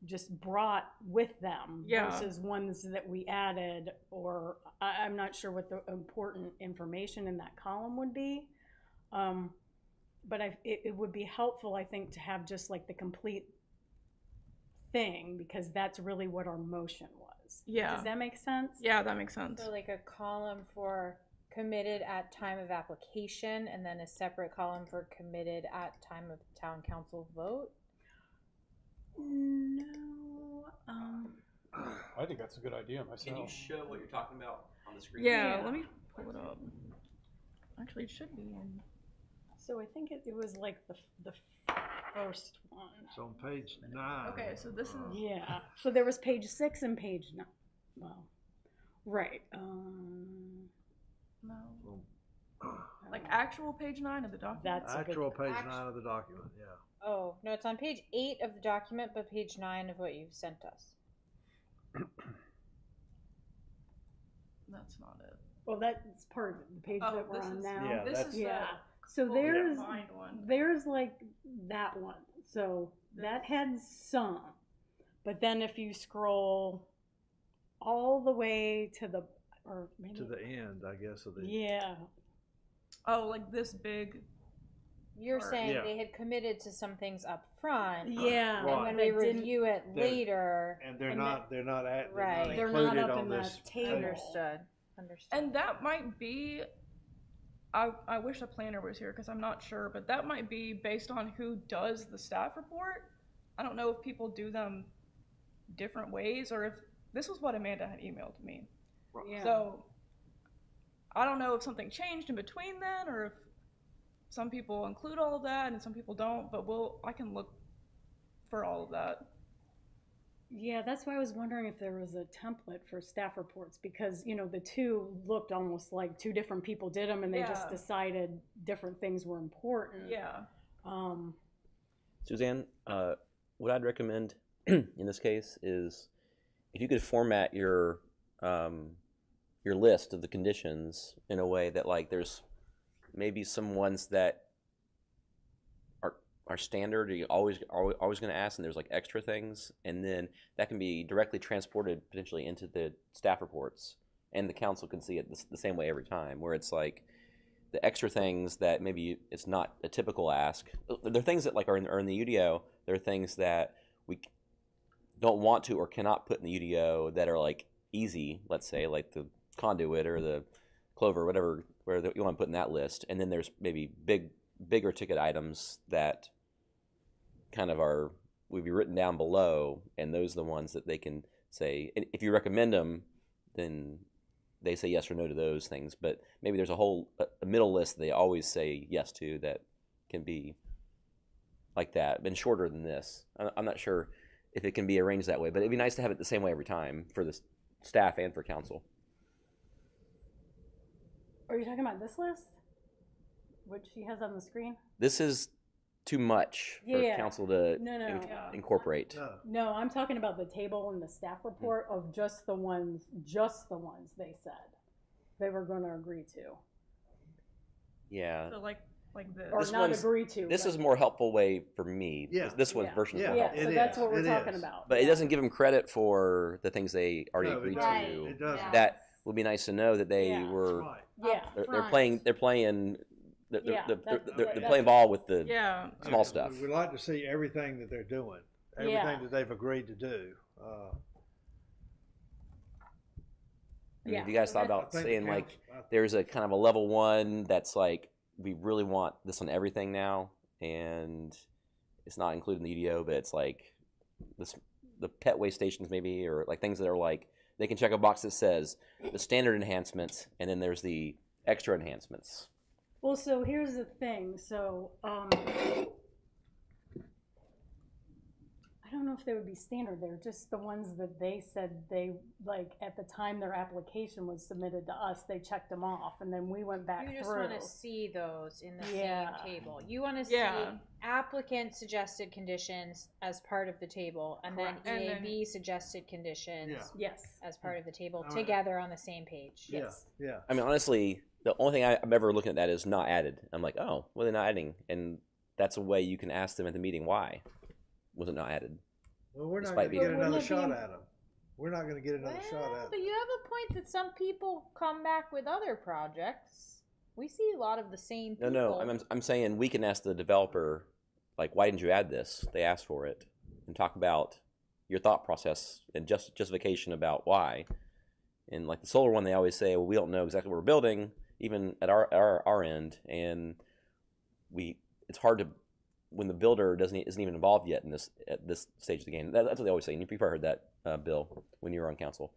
[SPEAKER 1] just brought with them
[SPEAKER 4] Yeah.
[SPEAKER 1] versus ones that we added, or I'm not sure what the important information in that column would be. But it would be helpful, I think, to have just like the complete thing, because that's really what our motion was.
[SPEAKER 4] Yeah.
[SPEAKER 1] Does that make sense?
[SPEAKER 4] Yeah, that makes sense.
[SPEAKER 5] So like a column for committed at time of application, and then a separate column for committed at time of town council vote?
[SPEAKER 1] No.
[SPEAKER 6] I think that's a good idea
[SPEAKER 7] Can you
[SPEAKER 6] myself.
[SPEAKER 7] show what you're talking about on the screen?
[SPEAKER 4] Yeah,
[SPEAKER 1] Yeah.
[SPEAKER 4] let me pull it up. Actually, it should be in.
[SPEAKER 1] So I think it was like the first one.
[SPEAKER 2] So on page 9.
[SPEAKER 4] Okay, so this is.
[SPEAKER 1] Yeah. So there was page 6 and page 9. Well, right.
[SPEAKER 4] No.
[SPEAKER 2] Well,
[SPEAKER 4] Like actual page 9 of the document.
[SPEAKER 1] That's a good,
[SPEAKER 2] Actual page
[SPEAKER 5] Actu-
[SPEAKER 2] 9 of the document, yeah.
[SPEAKER 5] Oh, no, it's on page 8 of the document, but page 9 of what you've sent us.
[SPEAKER 4] That's not it.
[SPEAKER 1] well, that's part of it, the page
[SPEAKER 4] Oh,
[SPEAKER 1] that we're
[SPEAKER 4] this
[SPEAKER 1] on
[SPEAKER 4] is-
[SPEAKER 1] now.
[SPEAKER 2] Yeah,
[SPEAKER 4] This
[SPEAKER 2] that's-
[SPEAKER 4] is
[SPEAKER 1] Yeah.
[SPEAKER 4] the
[SPEAKER 1] So
[SPEAKER 4] full
[SPEAKER 1] there's
[SPEAKER 4] combined one.
[SPEAKER 1] there's like that one. So that had some, but then if you scroll all the way to the, or maybe
[SPEAKER 2] To the end, I guess, of the.
[SPEAKER 1] yeah.
[SPEAKER 4] Oh, like this big.
[SPEAKER 5] You're
[SPEAKER 4] Or-
[SPEAKER 5] saying
[SPEAKER 2] Yeah.
[SPEAKER 5] they had committed to some things up front,
[SPEAKER 1] Yeah.
[SPEAKER 5] and
[SPEAKER 2] Right.
[SPEAKER 5] when
[SPEAKER 1] that
[SPEAKER 5] we
[SPEAKER 1] didn't-
[SPEAKER 5] review it
[SPEAKER 2] They're-
[SPEAKER 5] later,
[SPEAKER 2] And they're
[SPEAKER 1] And
[SPEAKER 2] not, they're not
[SPEAKER 5] Right.
[SPEAKER 1] They're
[SPEAKER 2] included
[SPEAKER 1] not up
[SPEAKER 2] on
[SPEAKER 1] in
[SPEAKER 2] this
[SPEAKER 1] that table.
[SPEAKER 5] understood. Understood.
[SPEAKER 4] And that might be. I wish the planner was here because I'm not sure, but that might be based on who does the staff report. I don't know if people do them different ways or if this was what Amanda had emailed to me.
[SPEAKER 1] Yeah.
[SPEAKER 4] So I don't know if something changed in between then or if some people include all of that and some people don't, but I can look for all of that.
[SPEAKER 1] Yeah, that's why I was wondering if there was a template for staff reports, because, you know, the two looked almost like two different people did them and they just
[SPEAKER 4] Yeah.
[SPEAKER 1] decided different things were important.
[SPEAKER 4] Yeah.
[SPEAKER 7] Suzanne, what I'd recommend in this case is if you could format your list of the conditions in a way that, like, there's maybe some ones that are standard, you're always going to ask, and there's like extra things, and then that can be directly transported potentially into the staff reports, and the council can see it the same way every time, where it's like the extra things that maybe it's not a typical ask. There are things that like are in the UDO. There are things that we don't want to or cannot put in the UDO that are like easy, let's say, like the conduit or the clover, whatever, where you want to put in that list. And then there's maybe bigger ticket items that kind of would be written down below, and those are the ones that they can say, if you recommend them, then they say yes or no to those things. But maybe there's a middle list they always say yes to that can be like that, and shorter than this. I'm not sure if it can be arranged that way, but it'd be nice to have it the same way every time for this staff and for council.
[SPEAKER 1] Are you talking about this list? What she has on the screen?
[SPEAKER 7] This is too much for
[SPEAKER 1] Yeah.
[SPEAKER 7] council to
[SPEAKER 1] No.
[SPEAKER 7] incorporate.
[SPEAKER 2] No,
[SPEAKER 1] No, I'm talking about the table and the staff report of just the ones they said they were gonna agree to.
[SPEAKER 7] Yeah.
[SPEAKER 4] So like this.
[SPEAKER 1] Or
[SPEAKER 7] This
[SPEAKER 1] not
[SPEAKER 7] one's-
[SPEAKER 1] agree to.
[SPEAKER 7] This
[SPEAKER 1] but-
[SPEAKER 7] is a more helpful way for me.
[SPEAKER 2] Yeah.
[SPEAKER 7] This one's
[SPEAKER 1] Yeah.
[SPEAKER 7] version is
[SPEAKER 2] Yeah.
[SPEAKER 7] more
[SPEAKER 1] Yeah,
[SPEAKER 7] helpful.
[SPEAKER 1] so
[SPEAKER 2] It
[SPEAKER 1] that's
[SPEAKER 2] is.
[SPEAKER 1] what we're
[SPEAKER 2] It
[SPEAKER 1] talking
[SPEAKER 2] is.
[SPEAKER 1] about.
[SPEAKER 7] But it
[SPEAKER 1] Yeah.
[SPEAKER 7] doesn't give them credit for the things they already
[SPEAKER 2] No,
[SPEAKER 7] agreed
[SPEAKER 2] it
[SPEAKER 5] Right.
[SPEAKER 2] doesn't.
[SPEAKER 7] to.
[SPEAKER 2] It doesn't.
[SPEAKER 7] That would be nice to know that they
[SPEAKER 1] Yeah.
[SPEAKER 2] That's
[SPEAKER 7] were.
[SPEAKER 2] right.
[SPEAKER 1] Yeah.
[SPEAKER 7] They're
[SPEAKER 5] Front.
[SPEAKER 7] playing. They're
[SPEAKER 1] Yeah, that's-
[SPEAKER 7] playing ball with the
[SPEAKER 4] Yeah.
[SPEAKER 7] small stuff.
[SPEAKER 2] We'd like to see everything that they're doing,
[SPEAKER 1] Yeah.
[SPEAKER 2] everything that they've agreed to do.
[SPEAKER 7] I mean,
[SPEAKER 1] Yeah.
[SPEAKER 7] have you guys thought
[SPEAKER 2] I
[SPEAKER 7] about
[SPEAKER 2] think
[SPEAKER 7] saying
[SPEAKER 2] the
[SPEAKER 7] like
[SPEAKER 2] council-
[SPEAKER 7] there's a kind of a level one that's like we really want this on everything now, and it's not included in the EDO, but it's like the pet waste stations maybe, or like things that are like they can check a box that says the standard enhancements, and then there's the extra enhancements.
[SPEAKER 1] Well, so here's the thing. So, I don't know if they would be standard. They're just the ones that they said they, like, at the time their application was submitted to us, they checked them off, and then we went back
[SPEAKER 5] You just
[SPEAKER 1] through.
[SPEAKER 5] wanna see those in the
[SPEAKER 1] Yeah.
[SPEAKER 5] same table. You wanna see
[SPEAKER 4] Yeah.
[SPEAKER 5] applicant suggested conditions as part of the table, and then
[SPEAKER 1] Correct.
[SPEAKER 4] And then-
[SPEAKER 5] EAB suggested conditions
[SPEAKER 2] Yeah.
[SPEAKER 1] Yes.
[SPEAKER 5] as part of the table,
[SPEAKER 2] Alright.
[SPEAKER 5] together on the same page.
[SPEAKER 2] Yeah,
[SPEAKER 1] Yes.
[SPEAKER 2] yeah.
[SPEAKER 7] I mean, honestly, the only thing I'm ever looking at that is not added. I'm like, oh, well, they're not adding, and that's a way you can ask them at the meeting why was it not added.
[SPEAKER 2] Well, we're not
[SPEAKER 7] Despite
[SPEAKER 2] gonna
[SPEAKER 7] being-
[SPEAKER 2] get
[SPEAKER 1] But wouldn't
[SPEAKER 2] another
[SPEAKER 1] it be
[SPEAKER 2] shot
[SPEAKER 1] im-
[SPEAKER 2] at them. We're not gonna get another shot
[SPEAKER 5] Well,
[SPEAKER 2] at
[SPEAKER 5] but
[SPEAKER 2] them.
[SPEAKER 5] you have a point that some people come back with other projects. We see a lot of the same
[SPEAKER 7] No,
[SPEAKER 5] people.
[SPEAKER 7] no, I'm saying we can ask the developer, like, why didn't you add this? They asked for it, and talk about your thought process and justification about why. And like the solar one, they always say, well, we don't know exactly what we're building, even at our end, and it's hard to when the builder isn't even involved yet in at this stage of the game. That's what they always say. And you've probably heard that, Bill, when you were on council.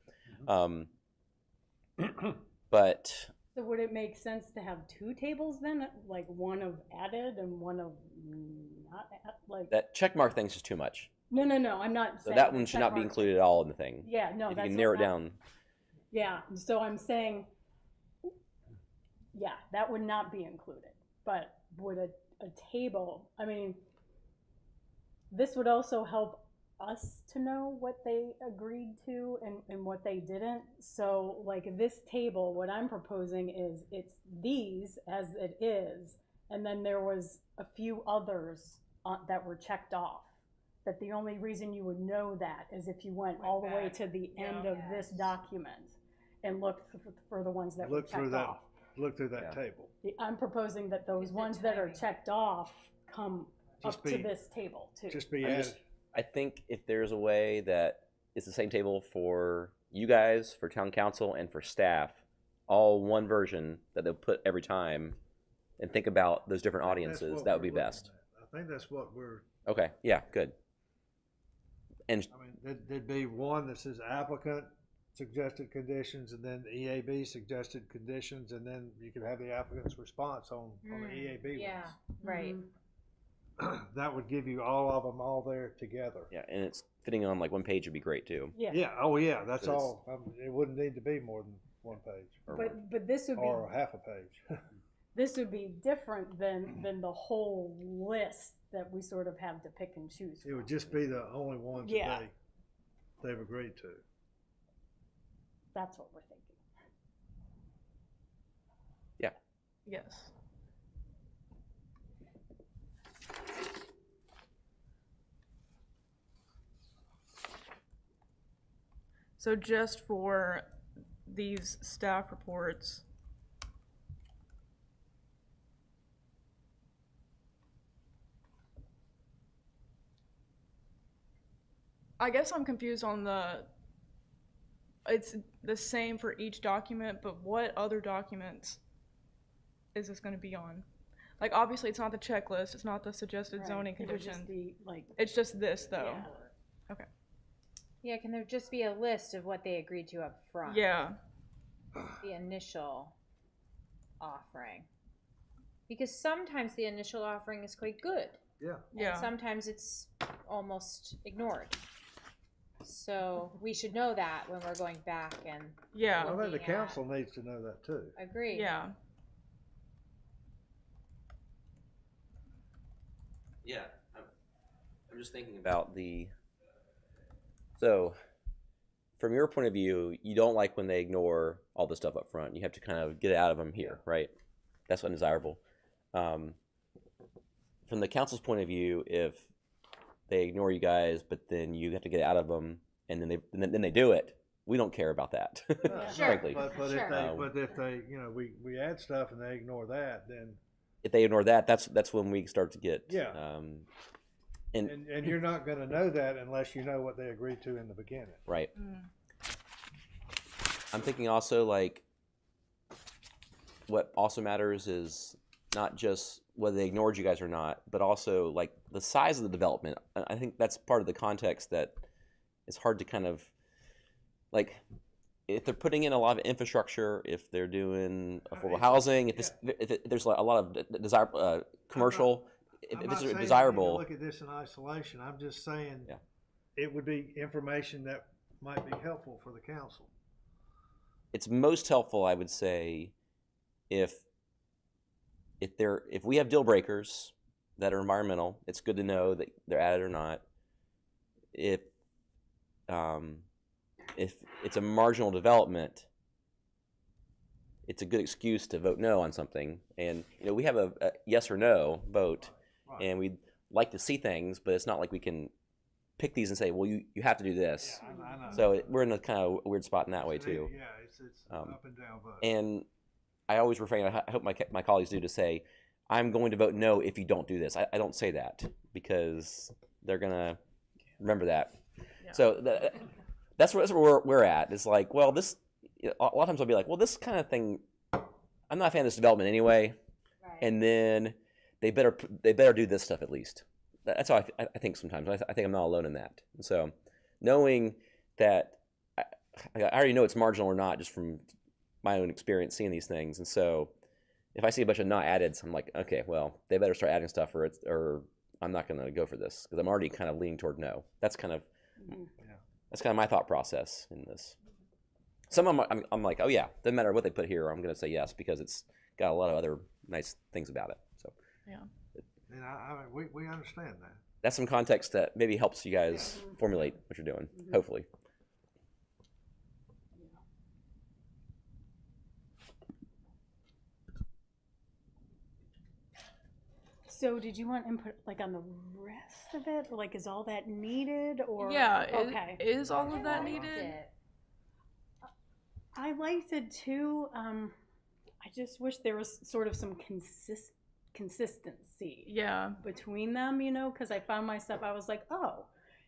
[SPEAKER 7] But
[SPEAKER 1] So would it make sense to have two tables then, like one of added and one of not, like?
[SPEAKER 7] that check mark thing's just too much.
[SPEAKER 1] No, I'm not
[SPEAKER 7] So
[SPEAKER 1] saying.
[SPEAKER 7] that one should
[SPEAKER 1] check
[SPEAKER 7] not be
[SPEAKER 1] mark-
[SPEAKER 7] included at all in the thing.
[SPEAKER 1] Yeah, no,
[SPEAKER 7] If you
[SPEAKER 1] that's.
[SPEAKER 7] can
[SPEAKER 1] what
[SPEAKER 7] narrow it
[SPEAKER 1] that-
[SPEAKER 7] down.
[SPEAKER 1] Yeah, so I'm saying, yeah, that would not be included, but would a table, I mean, this would also help us to know what they agreed to and what they didn't. So like this table, what I'm proposing is it's these as it is, and then there was a few others that were checked off. That the only reason you would know that is if you went all the way
[SPEAKER 3] back.
[SPEAKER 1] to the end of this document and looked for the ones that were
[SPEAKER 2] Look through
[SPEAKER 1] checked
[SPEAKER 2] that,
[SPEAKER 1] off.
[SPEAKER 2] look through that
[SPEAKER 7] Yeah.
[SPEAKER 2] table.
[SPEAKER 1] I'm proposing that those
[SPEAKER 5] Is the
[SPEAKER 1] ones that are
[SPEAKER 5] timing.
[SPEAKER 1] checked off come
[SPEAKER 2] Just
[SPEAKER 1] up to
[SPEAKER 2] be-
[SPEAKER 1] this table too.
[SPEAKER 2] Just be
[SPEAKER 7] I'm
[SPEAKER 2] added.
[SPEAKER 7] just- I think if there's a way that it's the same table for you guys, for town council, and for staff, all one version that they'll put every time, and think about those different
[SPEAKER 2] I think that's
[SPEAKER 7] audiences,
[SPEAKER 2] what
[SPEAKER 7] that would
[SPEAKER 2] we're
[SPEAKER 7] be
[SPEAKER 2] looking
[SPEAKER 7] best.
[SPEAKER 2] at. I think that's what we're,
[SPEAKER 7] Okay, yeah, good. And
[SPEAKER 2] I mean, there'd be one that says applicant suggested conditions, and then EAB suggested conditions, and then you could have the applicant's response on the EAB
[SPEAKER 5] Yeah,
[SPEAKER 2] ones.
[SPEAKER 5] right.
[SPEAKER 1] Mhm.
[SPEAKER 2] That would give you all of them all there together.
[SPEAKER 7] yeah, and it's fitting on like one page would be great too.
[SPEAKER 1] Yeah,
[SPEAKER 2] Yeah, oh yeah, that's
[SPEAKER 7] So it's-
[SPEAKER 2] all. It wouldn't need to be more than one page
[SPEAKER 7] Or-
[SPEAKER 1] but this would
[SPEAKER 2] or
[SPEAKER 1] be
[SPEAKER 2] half a page.
[SPEAKER 1] this would be different than the whole list that we sort of have to pick and choose
[SPEAKER 2] It would
[SPEAKER 1] from.
[SPEAKER 2] just be the only ones
[SPEAKER 1] Yeah.
[SPEAKER 2] that they've agreed to.
[SPEAKER 1] That's what we're thinking.
[SPEAKER 4] Yes. So just for these staff reports, I guess I'm confused on it's the same for each document, but what other documents is this going to be on? Like, obviously, it's not the checklist, it's not the suggested
[SPEAKER 1] Right.
[SPEAKER 4] zoning
[SPEAKER 1] It would just
[SPEAKER 4] condition.
[SPEAKER 1] be like,
[SPEAKER 4] It's just this, though.
[SPEAKER 1] yeah.
[SPEAKER 5] Yeah, can there just be a list of what they agreed to up front?
[SPEAKER 4] Yeah.
[SPEAKER 5] The initial offering. Because sometimes the initial offering is quite good.
[SPEAKER 2] Yeah.
[SPEAKER 5] And
[SPEAKER 4] Yeah.
[SPEAKER 5] sometimes it's almost ignored. So we should know that when we're going back and
[SPEAKER 4] Yeah.
[SPEAKER 2] I think the
[SPEAKER 5] looking at-
[SPEAKER 2] council needs to know that too.
[SPEAKER 5] agree.
[SPEAKER 4] Yeah.
[SPEAKER 7] Yeah, I'm just thinking about so from your point of view, you don't like when they ignore all the stuff up front. You have to kind of get it out of them here, right? That's undesirable. From the council's point of view, if they ignore you guys, but then you have to get it out of them, and then they do it, we don't care about that,
[SPEAKER 5] Sure.
[SPEAKER 7] frankly.
[SPEAKER 2] But
[SPEAKER 5] Sure.
[SPEAKER 2] if they, you know, we add stuff and they ignore that, then,
[SPEAKER 7] If they ignore that, that's when we start to get
[SPEAKER 2] Yeah. and you're not gonna know that unless you know what they agreed to in the beginning.
[SPEAKER 7] right.
[SPEAKER 4] Mm.
[SPEAKER 7] I'm thinking also like what also matters is not just whether they ignored you guys or not, but also like the size of the development. I think that's part of the context that it's hard to kind of like if they're putting in a lot of infrastructure, if they're doing affordable housing, if there's like a lot of desirable commercial, if
[SPEAKER 2] I'm
[SPEAKER 7] it's
[SPEAKER 2] not saying you need to
[SPEAKER 7] desirable.
[SPEAKER 2] look at this in isolation. I'm just saying
[SPEAKER 7] Yeah.
[SPEAKER 2] it would be information that might be helpful for the council.
[SPEAKER 7] It's most helpful, I would say, if we have deal breakers that are environmental, it's good to know that they're added or not. If it's a marginal development, it's a good excuse to vote no on something. And you know, we have a yes or no vote,
[SPEAKER 2] Right.
[SPEAKER 7] and we'd like to see things, but it's not like we can pick these and say, well, you have to do this.
[SPEAKER 2] Yeah, I know.
[SPEAKER 7] So we're in a kind of weird spot in that way too.
[SPEAKER 2] Yeah, it's up and down vote.
[SPEAKER 7] And I always refrain, I hope my colleagues do, to say, I'm going to vote no if you don't do this. I don't say that because they're going to remember that.
[SPEAKER 4] Yeah.
[SPEAKER 7] So that's where we're at. It's like, well, this, a lot of times I'll be like, well, this kind of thing, I'm not a fan of this development anyway.
[SPEAKER 5] Right.
[SPEAKER 7] And then they better do this stuff at least. That's how I think sometimes. I think I'm not alone in that. And so knowing that I already know it's marginal or not just from my own experience seeing these things. And so if I see a bunch of not addeds, I'm like, okay, well, they better start adding stuff or I'm not going to go for this because I'm already kind of leaning toward no. That's kind of my thought process in this. Some of them I'm like, oh yeah, doesn't matter what they put here, I'm going to say yes because it's got a lot of other nice things about it. So
[SPEAKER 2] And I mean, we understand that.
[SPEAKER 7] that's some context that maybe helps you guys formulate what you're doing, hopefully.
[SPEAKER 1] So did you want input like on the rest of it? Like is all that needed or?
[SPEAKER 4] Yeah.
[SPEAKER 1] Okay.
[SPEAKER 4] Is all of that
[SPEAKER 5] I liked
[SPEAKER 4] needed?
[SPEAKER 5] it.
[SPEAKER 1] I liked it too. I just wish there was sort of some consistency
[SPEAKER 4] Yeah.
[SPEAKER 1] between them, you know, because I found myself, I was like, oh,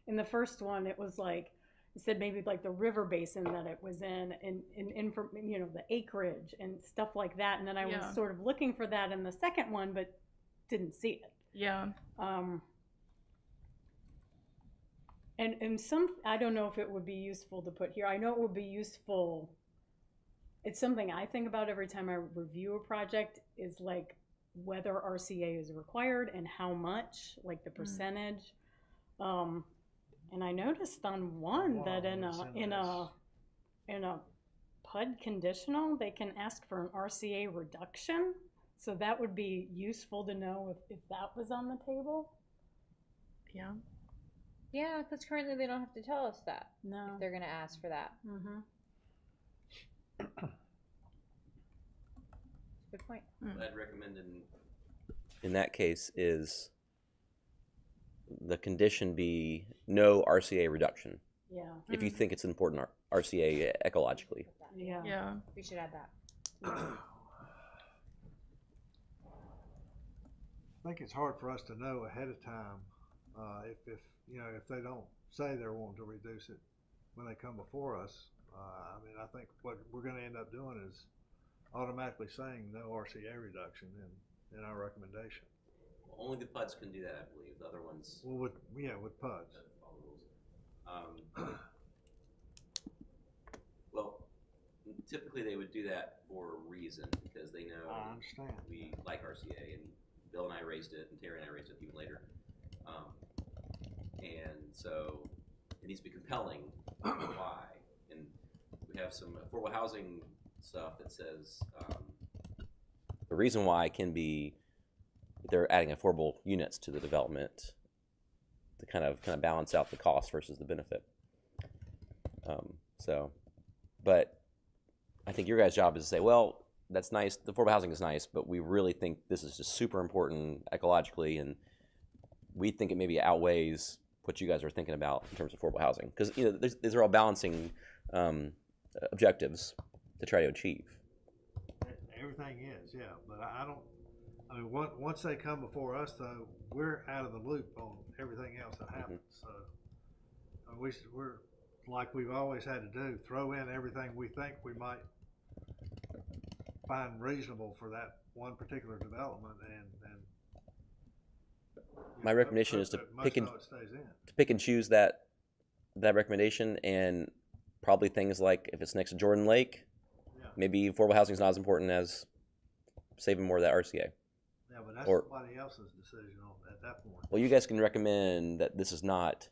[SPEAKER 1] in the first one, it was like, it said maybe like the river basin that it was in and you know, the acreage and stuff like that. And then I
[SPEAKER 4] Yeah.
[SPEAKER 1] was sort of looking for that in the second one, but didn't see it.
[SPEAKER 4] Yeah.
[SPEAKER 1] And some, I don't know if it would be useful to put here. I know it would be useful. It's something I think about every time I review a project is like whether RCA is required and how much, like the percentage. And I noticed on one that in a PUD conditional, they can ask for an RCA reduction. So that would be useful to know if that was on the table.
[SPEAKER 4] Yeah.
[SPEAKER 5] Yeah, because currently they don't have to tell us that.
[SPEAKER 1] No.
[SPEAKER 5] They're gonna ask for that.
[SPEAKER 1] Mm-hmm.
[SPEAKER 5] Good point.
[SPEAKER 7] What I'd recommend in that case is the condition be no RCA reduction
[SPEAKER 1] Yeah.
[SPEAKER 7] if you think it's important RCA ecologically.
[SPEAKER 1] Yeah.
[SPEAKER 4] Yeah.
[SPEAKER 5] We should add that.
[SPEAKER 2] I think it's hard for us to know ahead of time if you know if they don't say they're wanting to reduce it when they come before us. I mean, I think what we're going to end up doing is automatically saying no RCA reduction in our recommendation.
[SPEAKER 7] Only the PUDs can do that, I believe. The other ones
[SPEAKER 2] Well, with PUDs.
[SPEAKER 7] follow the rules. Well, typically they would do that for a reason because they know
[SPEAKER 2] I understand.
[SPEAKER 7] we like RCA, and Bill and I raised it, and Terry and I raised it even later. And so it needs to be compelling. Why? And we have some affordable housing stuff that says the reason why can be they're adding affordable units to the development to kind of balance out the cost versus the benefit. But I think your guys' job is to say, well, that's nice. The affordable housing is nice, but we really think this is just super important ecologically, and we think it maybe outweighs what you guys are thinking about in terms of affordable housing, because these are all balancing objectives to try to achieve.
[SPEAKER 2] Everything is, yeah, but I don't. I mean, once they come before us, though, we're out of the loop on everything else that happens. So we're like we've always had to do: throw in everything we think we might find reasonable for that one particular development, and
[SPEAKER 7] My recommendation is to pick and choose that recommendation, and probably things like if it's next to Jordan Lake, maybe affordable housing is not as important as saving more of that RCA.
[SPEAKER 2] Yeah, but that's somebody else's decision at that point.
[SPEAKER 7] Well, you guys can recommend that this is not,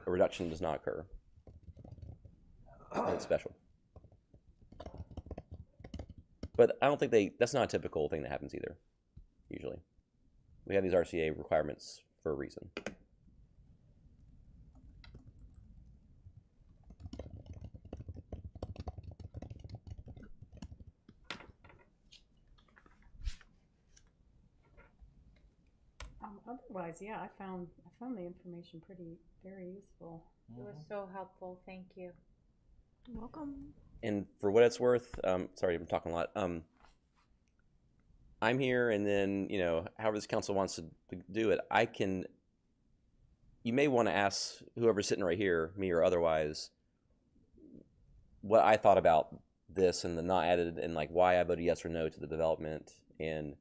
[SPEAKER 7] a reduction does not occur. It's special. But I don't think that's not a typical thing that happens either, usually. We have these RCA requirements for a reason.
[SPEAKER 1] Otherwise, yeah, I found the information very useful.
[SPEAKER 5] It was so helpful, thank you.
[SPEAKER 4] Welcome.
[SPEAKER 7] And for what it's worth, sorry, I'm talking a lot. I'm here, and then however this council wants to do it, you may want to ask whoever's sitting right here, me or otherwise, what I thought about this and the not added, and like why I voted yes or no to the development, and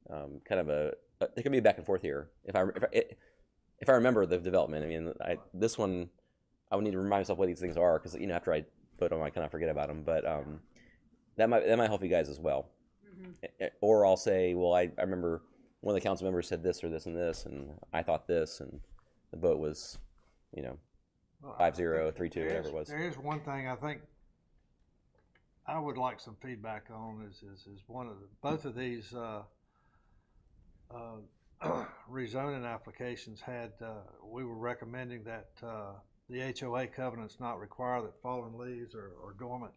[SPEAKER 7] kind of it could be a back and forth here. If I remember the development, I mean, this one I would need to remind myself what these things are, because after I vote on them, I kind of forget about them. But that might help you guys as well. Mm-hmm. Or I'll say, well, I remember one of the council members said this or this and this, and I thought this, and the vote was 5-0, 3-2, whatever it was.
[SPEAKER 2] There is one thing I think I would like some feedback on is both of these rezoning applications had we were recommending that the HOA covenants not require that fallen leaves or dormant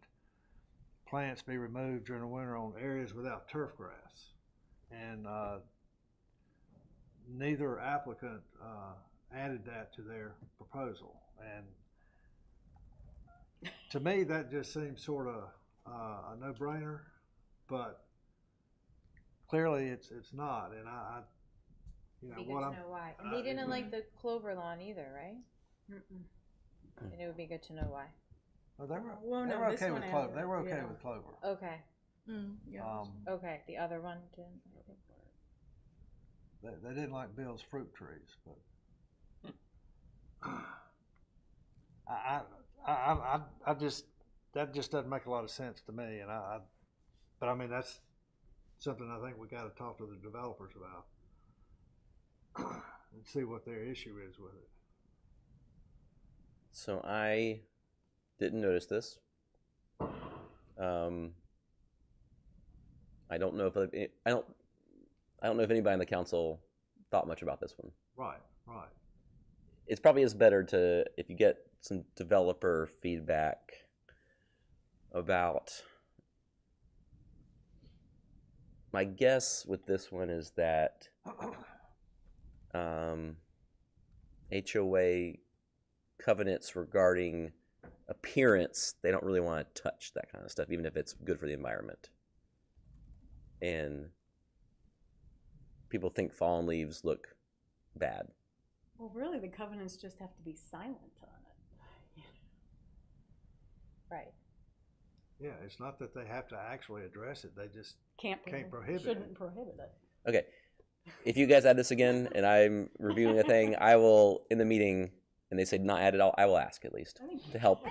[SPEAKER 2] plants be removed during the winter on areas without turf grass, and neither applicant added that to their proposal, and to me that just seems sort of a no-brainer, but clearly it's not, and I
[SPEAKER 5] It'd be good to know why. And they didn't like the clover lawn either, right? Mm-mm. And it would be good to know why.
[SPEAKER 2] Well, they were
[SPEAKER 1] this
[SPEAKER 2] okay
[SPEAKER 1] one
[SPEAKER 2] with clover.
[SPEAKER 1] added
[SPEAKER 2] They were
[SPEAKER 1] it,
[SPEAKER 2] okay
[SPEAKER 1] yeah.
[SPEAKER 2] with clover.
[SPEAKER 5] Okay.
[SPEAKER 4] Yeah.
[SPEAKER 5] Okay. The other one didn't.
[SPEAKER 2] They didn't like Bill's fruit trees, but I just that just doesn't make a lot of sense to me, and but I mean that's something I think we got to talk to the developers about and see what their issue is with it.
[SPEAKER 7] So I didn't notice this. I don't know if anybody on the council thought much about this one.
[SPEAKER 2] Right.
[SPEAKER 7] It probably is better if you get some developer feedback about. My guess with this one is that HOA covenants regarding appearance, they don't really want to touch that kind of stuff, even if it's good for the environment. And people think fallen leaves look bad.
[SPEAKER 1] Well, really, the covenants just have to be silent on it.
[SPEAKER 5] Right.
[SPEAKER 2] Yeah, it's not that they have to actually address it; they just
[SPEAKER 1] Can't
[SPEAKER 2] prohibit
[SPEAKER 1] shouldn't
[SPEAKER 2] it.
[SPEAKER 1] prohibit it.
[SPEAKER 7] Okay, if you guys add this again and I'm reviewing a thing, I will, in the meeting, and they say not add it all, I will ask at least to help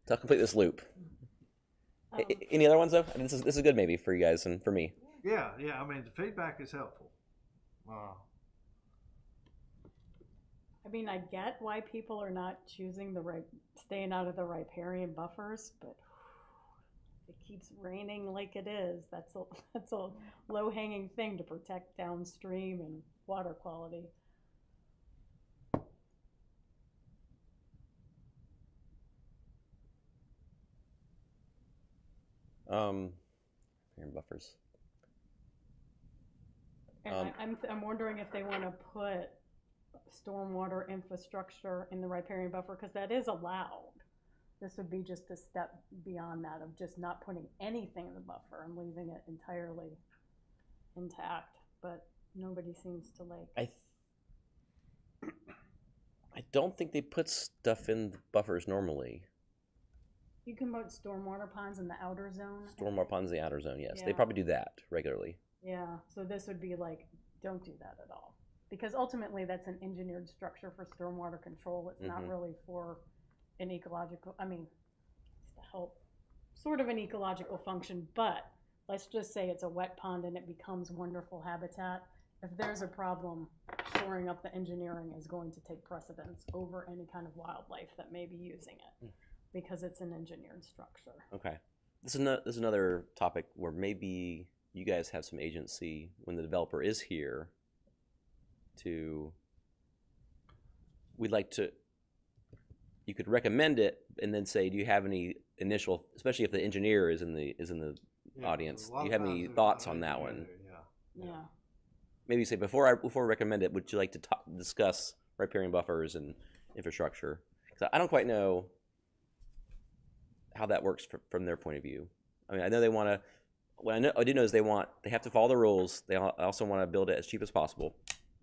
[SPEAKER 7] complete this loop. Any other ones though? I mean, this is good maybe for you guys and for me.
[SPEAKER 2] Yeah. I mean, the feedback is helpful.
[SPEAKER 1] I mean, I get why people are not choosing staying out of the riparian buffers, but if it keeps raining like it is, that's a low-hanging thing to protect downstream and water quality.
[SPEAKER 7] Riparian buffers.
[SPEAKER 1] And I'm wondering if they want to put stormwater infrastructure in the riparian buffer, because that is allowed. This would be just a step beyond that of just not putting anything in the buffer and leaving it entirely intact, but nobody seems to like.
[SPEAKER 7] I don't think they put stuff in the buffers normally.
[SPEAKER 1] You can put stormwater ponds in the outer zone.
[SPEAKER 7] Stormwater ponds in the outer zone, yes. They
[SPEAKER 1] Yeah.
[SPEAKER 7] probably do that regularly.
[SPEAKER 1] Yeah, so this would be like, don't do that at all. Because ultimately that's an engineered structure for stormwater control. It's not really for an ecological, I mean, it's to help sort of an ecological function, but let's just say it's a wet pond and it becomes wonderful habitat. If there's a problem, shoring up the engineering is going to take precedence over any kind of wildlife that may be using it because it's an engineered structure.
[SPEAKER 7] Okay. This is another topic where maybe you guys have some agency when the developer is here we'd like to, you could recommend it and then say, do you have any initial, especially if the engineer is in the
[SPEAKER 2] Yeah,
[SPEAKER 7] audience,
[SPEAKER 2] a lot
[SPEAKER 7] do you
[SPEAKER 2] of
[SPEAKER 7] have
[SPEAKER 2] times
[SPEAKER 7] any
[SPEAKER 2] there's
[SPEAKER 7] thoughts
[SPEAKER 2] not
[SPEAKER 7] on that
[SPEAKER 2] anything
[SPEAKER 7] one?
[SPEAKER 2] to do, Yeah.
[SPEAKER 1] Yeah.
[SPEAKER 7] Maybe say, before I recommend it, would you like to discuss riparian buffers and infrastructure? Because I don't quite know how that works from their point of view. I mean, I know they want to, what I do know is they have to follow the rules. They also want to build it as cheap as possible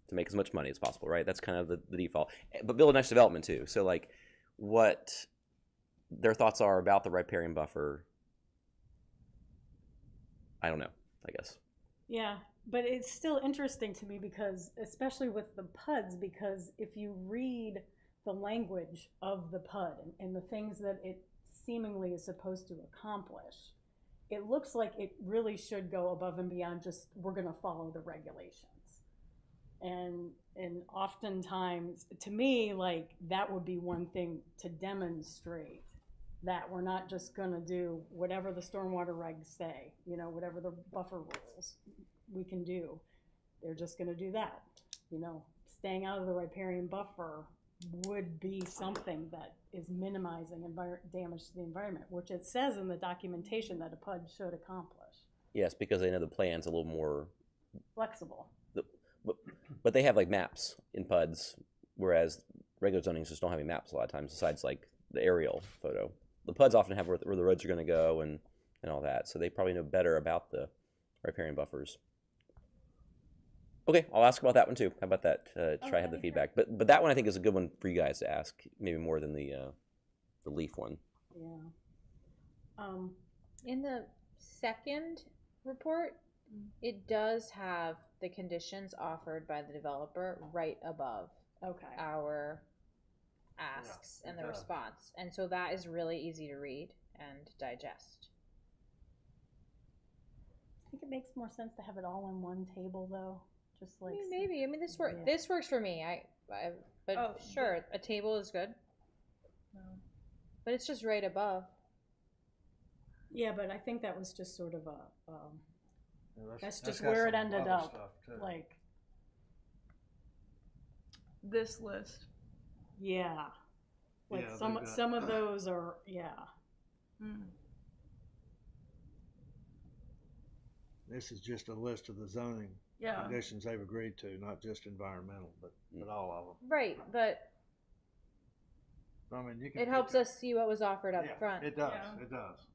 [SPEAKER 7] to make as much money as possible, right? That's kind of the default. But build a nice development too. So like what their thoughts are about the riparian buffer, I don't know, I guess.
[SPEAKER 1] Yeah, but it's still interesting to me because, especially with the PUDs, because if you read the language of the PUD and the things that it seemingly is supposed to accomplish, it looks like it really should go above and beyond just, we're going to follow the regulations. And oftentimes, to me, like, that would be one thing to demonstrate that we're not just going to do whatever the stormwater regs say, you know, whatever the buffer rules we can do. They're just going to do that. You know, staying out of the riparian buffer would be something that is minimizing damage to the environment, which it says in the documentation that a PUD should accomplish.
[SPEAKER 7] Yes, because they know the plan's a little more
[SPEAKER 1] Flexible.
[SPEAKER 7] But they have like maps in PUDs, whereas regular zonings just don't have any maps a lot of times, besides like the aerial photo. The PUDs often have where the roads are going to go and all that, so they probably know better about the riparian buffers. Okay, I'll ask about that one too. How about that? Try to have the feedback. But that one I think is a good one for you guys to ask, maybe more than the leaf one.
[SPEAKER 1] Yeah.
[SPEAKER 5] In the second report, it does have the conditions offered by the developer right above
[SPEAKER 1] Okay.
[SPEAKER 5] our asks
[SPEAKER 2] Yeah,
[SPEAKER 5] and
[SPEAKER 2] it
[SPEAKER 5] the
[SPEAKER 2] does.
[SPEAKER 5] response. And so that is really easy to read and digest.
[SPEAKER 1] I think it makes more sense to have it all in one table, though. Just like
[SPEAKER 5] Maybe. I mean, this
[SPEAKER 1] Yeah.
[SPEAKER 5] This works for me. But
[SPEAKER 4] Oh,
[SPEAKER 5] sure, a table is good. But it's just right above.
[SPEAKER 1] Yeah, but I think that was just sort of a
[SPEAKER 2] Yeah,
[SPEAKER 1] That's
[SPEAKER 2] got
[SPEAKER 1] just where it
[SPEAKER 2] some
[SPEAKER 1] ended
[SPEAKER 2] other
[SPEAKER 1] up,
[SPEAKER 2] stuff, too.
[SPEAKER 1] like,
[SPEAKER 4] This list.
[SPEAKER 1] yeah. Like
[SPEAKER 2] Yeah,
[SPEAKER 1] some
[SPEAKER 2] they've got-
[SPEAKER 1] some of those are, yeah.
[SPEAKER 4] Mm.
[SPEAKER 2] This is just a list of the zoning
[SPEAKER 4] Yeah.
[SPEAKER 2] conditions they've agreed to, not just environmental, but all of them.
[SPEAKER 5] Right, but
[SPEAKER 2] I mean, you can.
[SPEAKER 5] it helps us see what was offered up
[SPEAKER 2] Yeah,
[SPEAKER 5] front.
[SPEAKER 2] It does,
[SPEAKER 4] Yeah.
[SPEAKER 2] it does.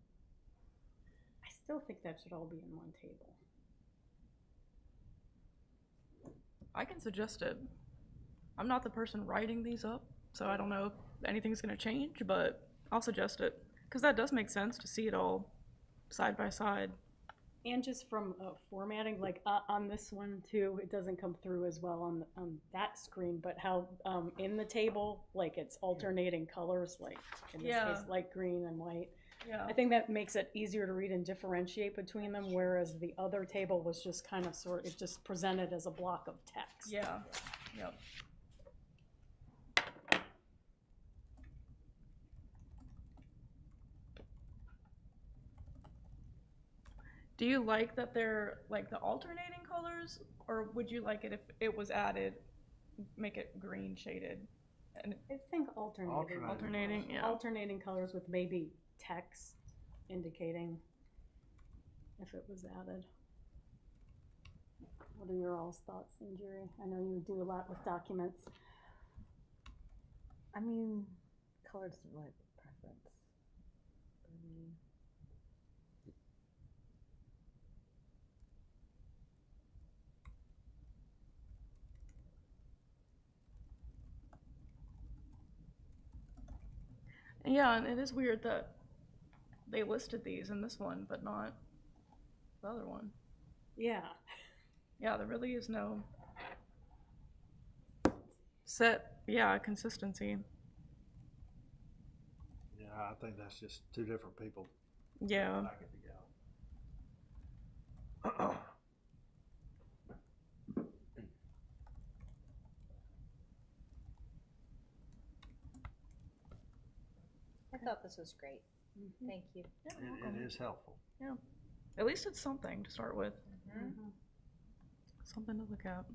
[SPEAKER 1] I still think that should all be in one table.
[SPEAKER 4] I can suggest it. I'm not the person writing these up, so I don't know if anything's gonna change, but I'll suggest it. Because that does make sense to see it all side by side.
[SPEAKER 1] And just from formatting, like on this one too, it doesn't come through as well on that screen, but how in the table, like it's alternating colors, like in this
[SPEAKER 4] Yeah.
[SPEAKER 1] case, light green and white.
[SPEAKER 4] Yeah.
[SPEAKER 1] I think that makes it easier to read and differentiate between them, whereas the other table was just kind of it just presented as a block of text.
[SPEAKER 4] Yeah. Yep. Do you like that they're like the alternating colors, or would you like it if it was added, make it green shaded? And
[SPEAKER 1] I think alternating.
[SPEAKER 4] alternating, yeah.
[SPEAKER 1] Alternating colors with maybe text indicating if it was added. What are your all's thoughts, Injuri? I know you do a lot with documents.
[SPEAKER 3] I mean, color's my preference.
[SPEAKER 4] Yeah, and it is weird that they listed these in this one, but not the other one.
[SPEAKER 1] Yeah.
[SPEAKER 4] Yeah, there really is no set, consistency.
[SPEAKER 2] Yeah, I think that's just two different people
[SPEAKER 4] Yeah.
[SPEAKER 2] back it together.
[SPEAKER 5] I thought this was great.
[SPEAKER 1] Mhm.
[SPEAKER 5] Thank you.
[SPEAKER 4] Yeah,
[SPEAKER 2] It
[SPEAKER 4] welcome.
[SPEAKER 2] is helpful.
[SPEAKER 4] At least it's something to start with.
[SPEAKER 5] Mhm.
[SPEAKER 4] Something to look at.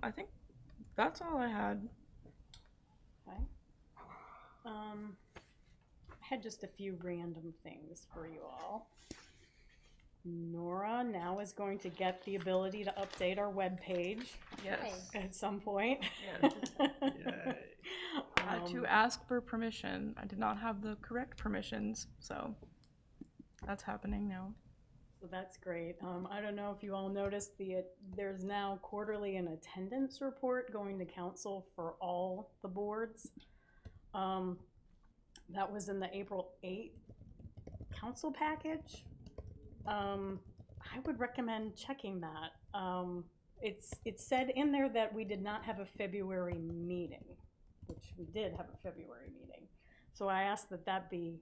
[SPEAKER 4] I think that's all I had.
[SPEAKER 1] Okay. I had just a few random things for you all. Nora now is going to get the ability to update our webpage
[SPEAKER 4] Yes.
[SPEAKER 1] at some point.
[SPEAKER 4] Yes.
[SPEAKER 2] Yay.
[SPEAKER 4] I had to ask for permission. I did not have the correct permissions, so that's happening now.
[SPEAKER 1] So that's great. I don't know if you all noticed there's now quarterly an attendance report going to council for all the boards. That was in the April 8th council package. I would recommend checking that. It said in there that we did not have a February meeting, which we did have a February meeting. So I asked that be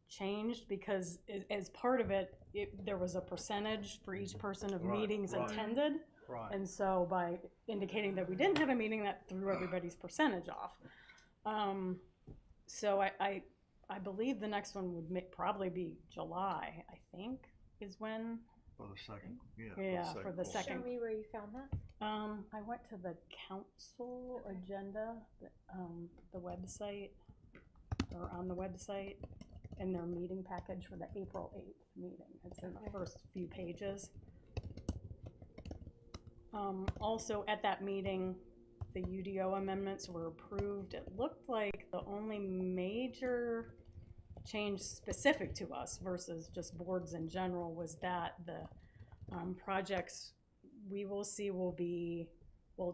[SPEAKER 1] changed because as part of it, there was a percentage for each person of
[SPEAKER 2] Right,
[SPEAKER 1] meetings
[SPEAKER 2] right.
[SPEAKER 1] attended.
[SPEAKER 2] Right.
[SPEAKER 1] And so by indicating that we didn't have a meeting, that threw everybody's percentage off. So I believe the next one would probably be July, I think, is when.
[SPEAKER 2] For the second,
[SPEAKER 1] Yeah, for the
[SPEAKER 2] quarter.
[SPEAKER 1] second.
[SPEAKER 5] Show me where you found that.
[SPEAKER 1] I went to the council agenda, the website, or on the website, and their meeting package for the April 8th meeting. It's in the first few pages. Also, at that meeting, the UDO amendments were approved. It looked like the only major change specific to us versus just boards in general was that the projects we will see will be,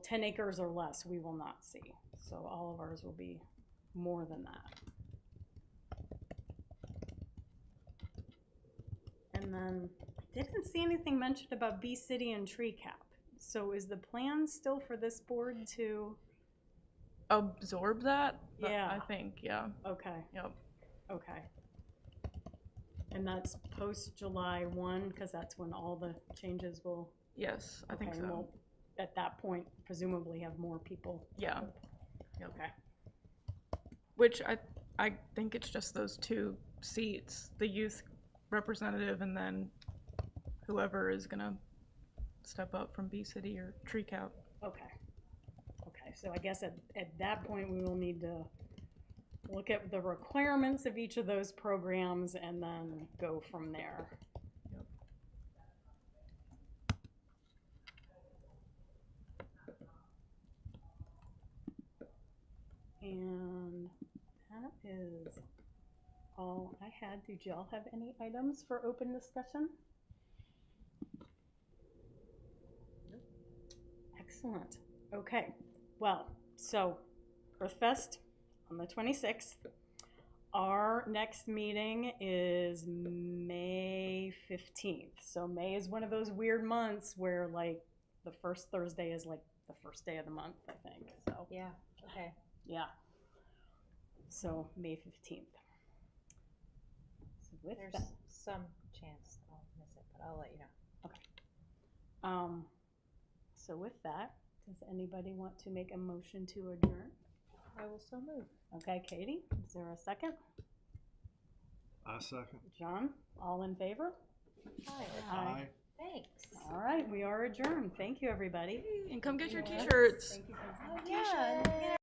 [SPEAKER 1] 10 acres or less we will not see. So all of ours will be more than that. And then I didn't see anything mentioned about Bee City and tree cap. So is the plan still for this board to,
[SPEAKER 4] Absorb that?
[SPEAKER 1] Yeah.
[SPEAKER 4] I think, yeah.
[SPEAKER 1] okay,
[SPEAKER 4] Yep.
[SPEAKER 1] okay. And that's post July 1, because that's when all the changes will,
[SPEAKER 4] Yes, I think
[SPEAKER 1] okay,
[SPEAKER 4] so.
[SPEAKER 1] we'll, at that point, presumably have more people.
[SPEAKER 4] Yeah.
[SPEAKER 1] Okay.
[SPEAKER 4] Which I think it's just those two seats, the youth representative and then whoever is gonna step up from Bee City or Tree Cap.
[SPEAKER 1] Okay. Okay, so I guess at that point, we will need to look at the requirements of each of those programs and then go from there.
[SPEAKER 4] Yep.
[SPEAKER 1] And that is all I had. Did y'all have any items for open discussion? Excellent. Okay, well, so EarthFest on the 26th. Our next meeting is May 15th. So May is one of those weird months where like the first Thursday is like the first day of the month, I think. So
[SPEAKER 5] Yeah, okay.
[SPEAKER 1] yeah. So May 15th. So with
[SPEAKER 5] There's
[SPEAKER 1] that,
[SPEAKER 5] some chance I'll miss it, but I'll let you know.
[SPEAKER 1] so with that, does anybody want to make a motion to adjourn?
[SPEAKER 5] I will so move.
[SPEAKER 1] Okay, Katie, is there a second?
[SPEAKER 2] I second.
[SPEAKER 1] John, all in favor?
[SPEAKER 2] Aye.
[SPEAKER 5] Thanks.
[SPEAKER 1] All right, we are adjourned. Thank you, everybody.
[SPEAKER 4] And come get your t-shirts.
[SPEAKER 1] Thank you.
[SPEAKER 5] Oh, yeah.